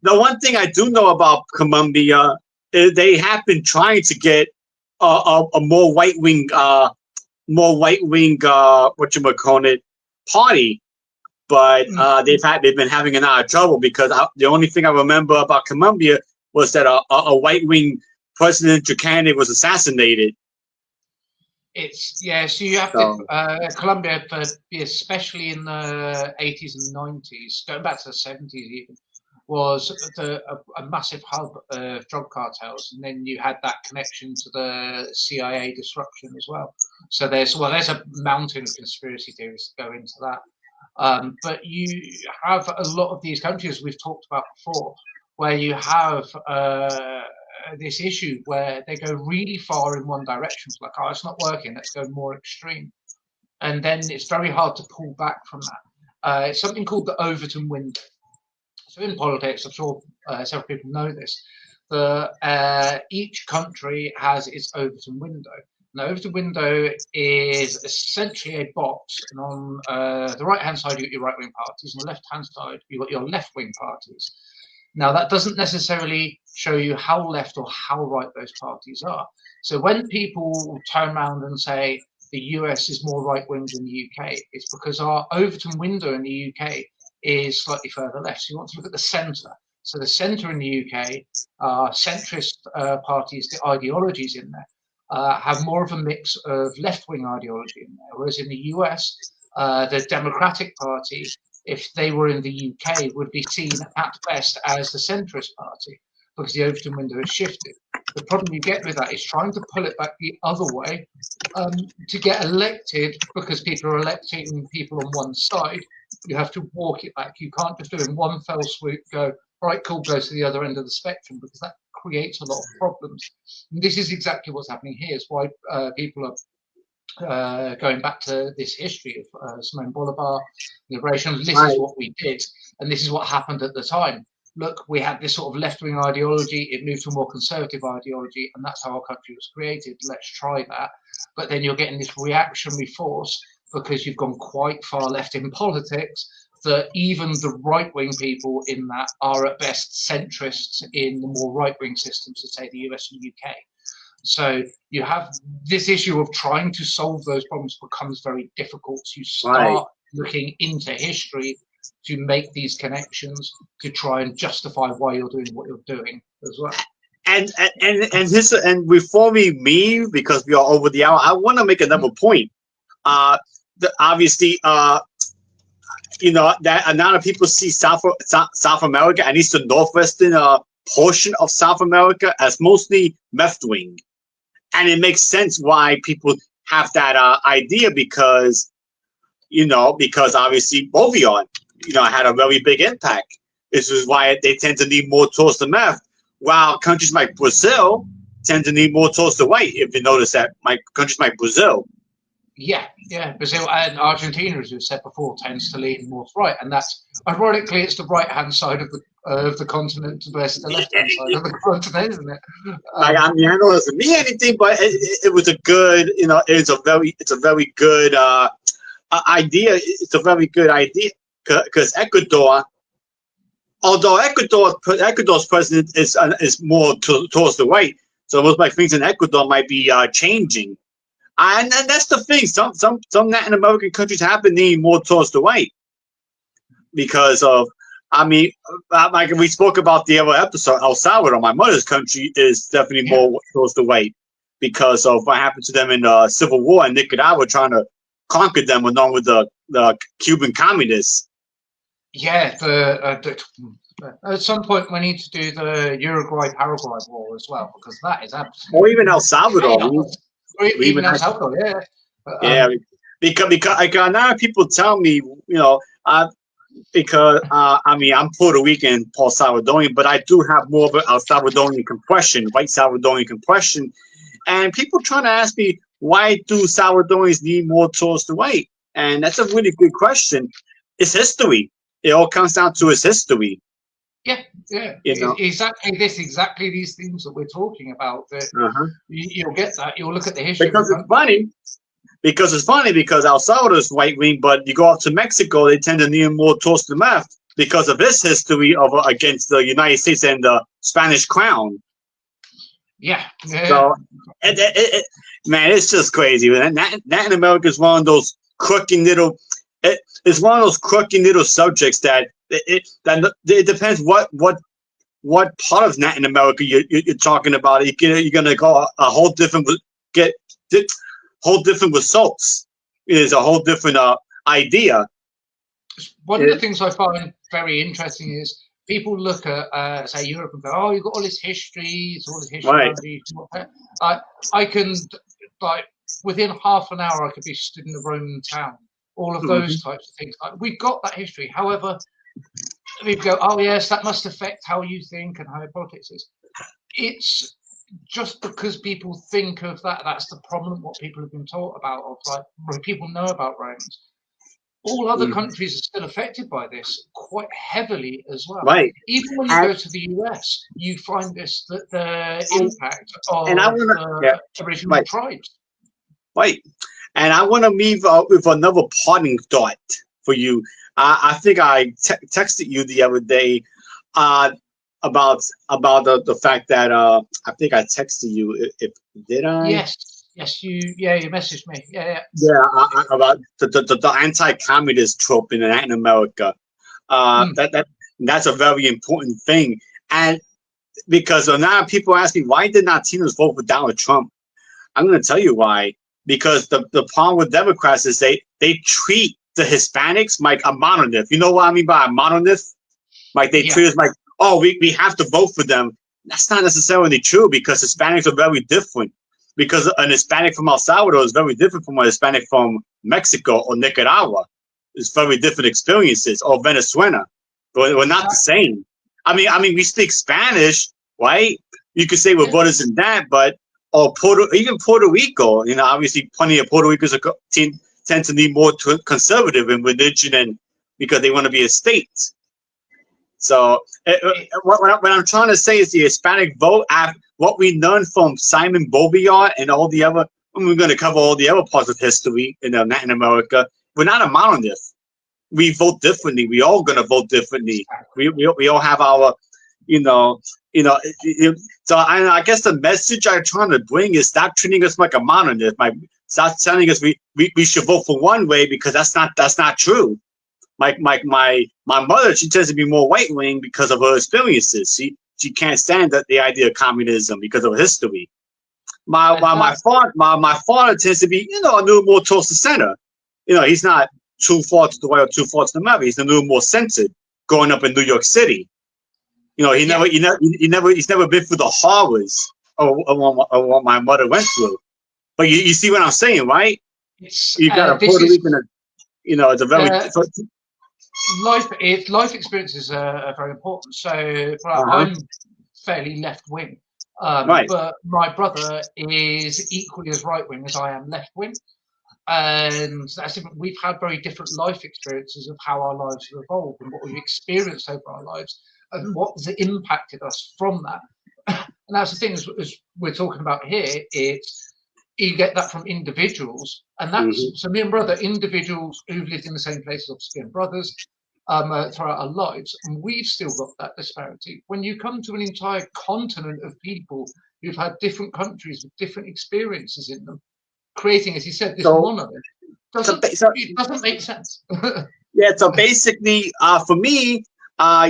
the one thing I do know about Colombia is they have been trying to get a more right wing party, but they've been having a lot of trouble because the only thing I remember about Colombia was that a right wing presidential candidate was assassinated. So you have to Colombia, especially in the 80s and 90s, going back to the 70s even, was a massive hub of drug cartels, and then you had that connection to the CIA disruption as well. So there's a mountain of conspiracy theories that go into that. But you have a lot of these countries we've talked about before, where you have this issue where they go really far in one direction. It's like, it's not working, let's go more extreme. And then it's very hard to pull back from that. It's something called the Overton window. So in politics, I'm sure several people know this, each country has its Overton window. And the Overton window is essentially a box, and on the right-hand side, you've got your right-wing parties, and on the left-hand side, you've got your left-wing parties. Now, that doesn't necessarily show you how left or how right those parties are. So when people turn around and say the US is more right-wing than the UK, it's because our Overton window in the UK is slightly further left. So you want to look at the centre. So the centre in the UK, centrist parties, the ideologies in there, have more of a mix of left-wing ideology in there. Whereas in the US, the Democratic Party, if they were in the UK, would be seen at best as the centrist party because the Overton window has shifted. The problem you get with that is trying to pull it back the other way to get elected, because people are electing people on one side. You have to walk it back. You can't just do it in one fell swoop, go, right, cool, go to the other end of the spectrum, because that creates a lot of problems. And this is exactly what's happening here. It's why people are going back to this history of Simón Bolívar, liberation. This is what we did, and this is what happened at the time. Look, we had this sort of left-wing ideology. It moved to a more conservative ideology, and that's how our country was created. Let's try that. But then you're getting this reactionary force because you've gone quite far left in politics, that even the right-wing people in that are at best centrists in the more right-wing systems of, say, the US and UK. So you have this issue of trying to solve those problems becomes very difficult. You start looking into history to make these connections to try and justify why you're doing what you're doing as well. And before we leave, because we are over the hour, I want to make another point. Obviously, you know, that a lot of people see South America, at least the northwestern portion of South America, as mostly left wing, and it makes sense why people have that idea because, you know, because obviously Bolivar, you know, had a very big impact. This is why they tend to lean more towards the left, while countries like Brazil tend to lean more towards the right. If you notice that, like countries like Brazil. Yeah, Brazil and Argentina, as we've said before, tends to lean more to right, and that's ironically it's the right-hand side of the continent versus the left-hand side of the continent, isn't it? Like, I mean, I know it doesn't mean anything, but it was a good, you know, it's a very good idea. It's a very good idea because Ecuador, although Ecuador's president is more towards the right, so most like things in Ecuador might be changing. And that's the thing. Some Latin American countries have been leaning more towards the right because of, I mean, like we spoke about the other episode, El Salvador, my mother's country, is definitely more towards the right because of what happened to them in the Civil War and Nicaragua trying to conquer them along with the Cuban communists. Yeah, at some point we need to do the Uruguay-Paraguay war as well because that is absolutely. Or even El Salvador. Even El Salvador, yeah. Yeah, because like, a lot of people tell me, you know, because I mean, I'm Puerto Rican, Paul Salvadorian, but I do have more of a Salvadorian compression, white Salvadorian compression, and people trying to ask me why do Salvadorians lean more towards the right, and that's a really good question. It's history. It all comes down to its history. Yeah. You know? Exactly these things that we're talking about. That you'll get that. You'll look at the history. Because it's funny because El Salvador's right wing, but you go up to Mexico, they tend to lean more towards the left because of its history of against the United States and the Spanish crown. Yeah. So, man, it's just crazy. Latin America is one of those crooked little. It's one of those crooked little subjects that it depends what part of Latin America you're talking about. You're gonna go a whole different whole different results. It is a whole different idea. One of the things I find very interesting is people look at say Europe and go, oh, you've got all this history, Right. I can, like, within half an hour I could be stood in a Roman town. All of those types of things. Like, we've got that history. However, we go, oh yes, that must affect how you think and how your politics is. It's just because people think of that. That's the problem. What people have been taught about, of like, what people know about Romans. All other countries are still affected by this quite heavily as well. Right. Even when you go to the US, you find this that the impact of original tribes. Right. And I want to leave with another parting thought for you. I think I texted you the other day about the fact that I think I texted you. Did I? Yes, you messaged me. Yeah, about the anti-communist trope in Latin America. That's a very important thing, and because a lot of people ask me why did Latinos vote for Donald Trump, I'm going to tell you why. Because the problem with Democrats is they treat the Hispanics like a monolith. You know what I mean by a monolith? Like they treat us like, oh, we have to vote for them. That's not necessarily true because Hispanics are very different. Because an Hispanic from El Salvador is very different from a Hispanic from Mexico or Nicaragua. It's very different experiences, or Venezuela. But we're not the same. I mean, we speak Spanish, right? You could say we're brothers in that, but or even Puerto Rico, you know, obviously plenty of Puerto Ricans tend to be more conservative in religion and because they want to be a state. So what I'm trying to say is the Hispanic vote, what we learned from Simón Bolívar and all the other, and we're going to cover all the other parts of history in Latin America, we're not a monolith. we vote differently. We all gonna vote differently. We all have our, you know, so I guess the message I'm trying to bring is stop treating us like a monolith. Stop telling us we should vote for one way, because that's not true. My mother, she tends to be more right wing because of her experiences. She can't stand the idea of communism because of history. My father tends to be, a little more towards the center. He's not too far to the right or too far to the left. He's a little more centered. Growing up in New York City, he's never been through the horrors of what my mother went through. But you see what I'm saying, right? You got a Puerto Rican, it's a very life experiences are very important. So I'm fairly left wing. Right. But my brother is equally as right wing as I am left wing, and we've had very different life experiences of how our lives have evolved and what we've experienced over our lives and what has impacted us from that. And that's the thing, as we're talking about here, it's you get that from individuals, and that's so me and brother, individuals who've lived in the same place, obviously, and brothers throughout our lives, and we've still got that disparity. When you come to an entire continent of people who've had different countries with different experiences in them, creating, as you said, this monolith, it doesn't make sense. Yeah, so basically, for me,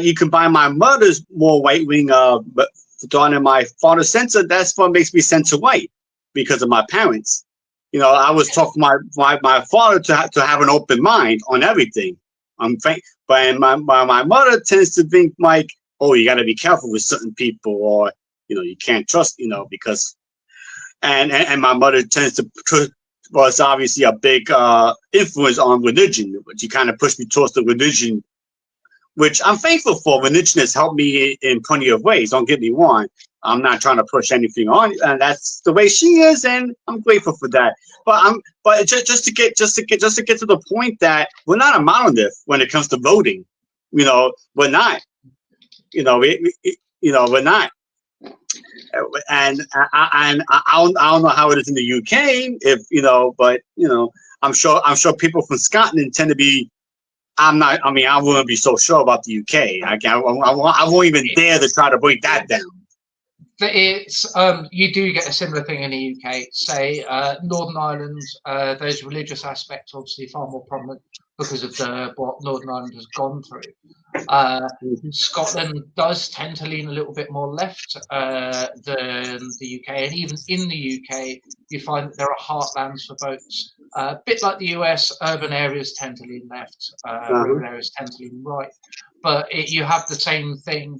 you combine my mother's more right wing, but in my father's center, that's what makes me center white, because of my parents. I was taught my father to have an open mind on everything. But my mother tends to think like, oh, you got to be careful with certain people, or you can't trust, because and my mother tends to was obviously a big influence on religion, but she kind of pushed me towards the religion, which I'm thankful for. Religion has helped me in plenty of ways. Don't get me wrong. I'm not trying to push anything on, and that's the way she is, and I'm grateful for that. But just to get to the point that we're not a monolith when it comes to voting. We're not. We're not. And I don't know how it is in the UK, but I'm sure people from Scotland tend to be. I wouldn't be so sure about the UK. I won't even dare to try to break that down. It's you do get a similar thing in the UK. Say Northern Ireland, those religious aspects obviously far more prominent because of what Northern Ireland has gone through. Scotland does tend to lean a little bit more left than the UK, and even in the UK, you find that there are heartlands for votes. A bit like the US, urban areas tend to lean left, rural areas tend to lean right. But you have the same thing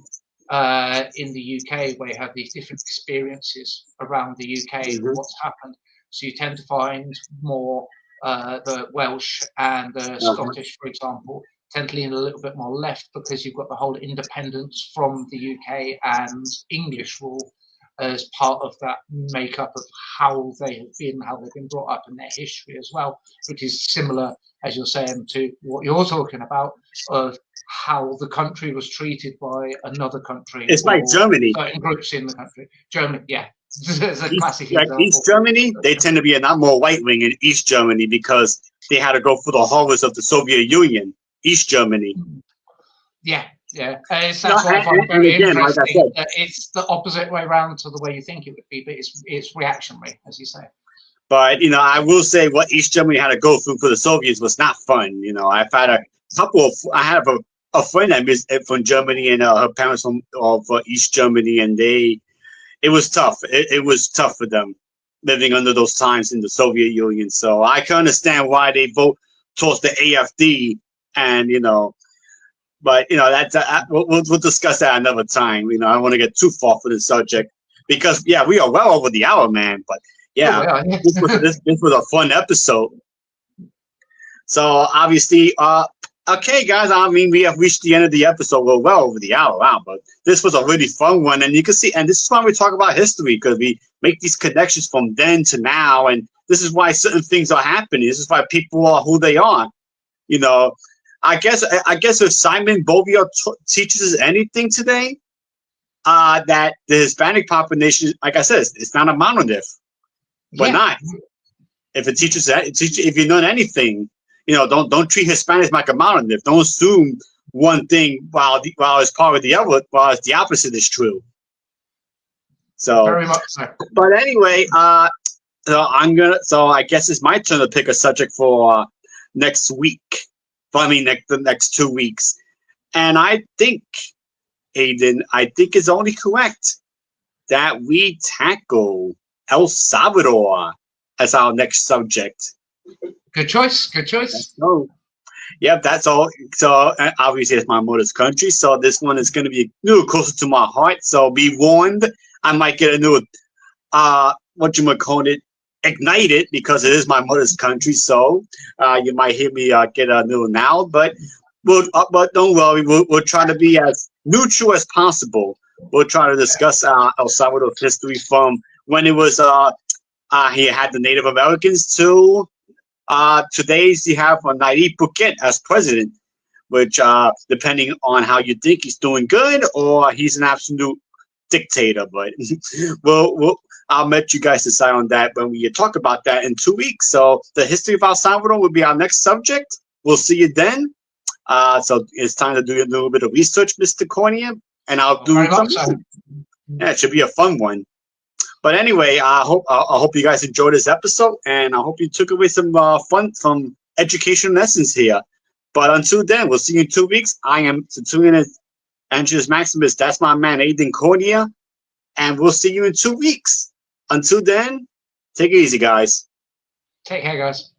in the UK, where you have these different experiences around the UK and what's happened. So you tend to find more the Welsh and the Scottish, for example, tend to lean a little bit more left, because you've got the whole independence from the UK and English rule as part of that makeup of how they've been brought up in their history as well, which is similar, as you're saying, to what you're talking about, of how the country was treated by another country. It's like Germany. Certain groups in the country. Germany, yeah. There's a classic like example. East Germany, they tend to be a lot more right wing in East Germany, because they had to go through the horrors of the Soviet Union. East Germany. Yeah. That's what I find very interesting. Like it's the opposite way around to the way you think it would be, but it's reactionary, as you say. But I will say what East Germany had to go through for the Soviets was not fun. I've had I have a friend that is from Germany, and her parents from East Germany, and it was tough. It was tough for them living under those times in the Soviet Union. So I can understand why they vote towards the AfD, and but that's we'll discuss that another time. I don't want to get too far for the subject, because we are well over the hour, man. But this was a fun episode. So obviously, okay, guys. We have reached the end of the episode. We're well over the hour, but this was a really fun one, and you can see. And this is why we talk about history, because we make these connections from then to now, and this is why certain things are happening. This is why people are who they are. I guess if Simón Bolívar teaches us anything today, that the Hispanic population, like I said, it's not a monolith. We're not. If it teaches, if you learn anything, don't treat Hispanics like a monolith. Don't assume one thing while it's part of the other, while the opposite is true. So very much so. But anyway, so I guess it's my turn to pick a subject for next week. The next 2 weeks. And I think, Aiden, it's only correct that we tackle El Salvador as our next subject. Good choice. Good choice. So, yep, that's all. So obviously it's my mother's country, so this one is going to be a little closer to my heart. So be warned, I might get a new, ignited, because it is my mother's country. So you might hear me get a little now, but don't worry, we'll try to be as neutral as possible. We'll try to discuss El Salvador's history from when it was he had the Native Americans to today's you have Nayib Bukit as president, which depending on how you think, he's doing good or he's an absolute dictator. But I'll let you guys decide on that when we talk about that in 2 weeks. So the history of El Salvador will be our next subject. We'll see you then. So it's time to do a little bit of research, Mr. Cornea, and I'll do something. Yeah, it should be a fun one. But anyway, I hope you guys enjoyed this episode, and I hope you took away some fun, education lessons here. But until then, we'll see you in 2 weeks. I am Tertullian Angelus Maximus. That's my man, Aiden Cornea, and we'll see you in 2 weeks. Until then, take it easy, guys. Take care, guys.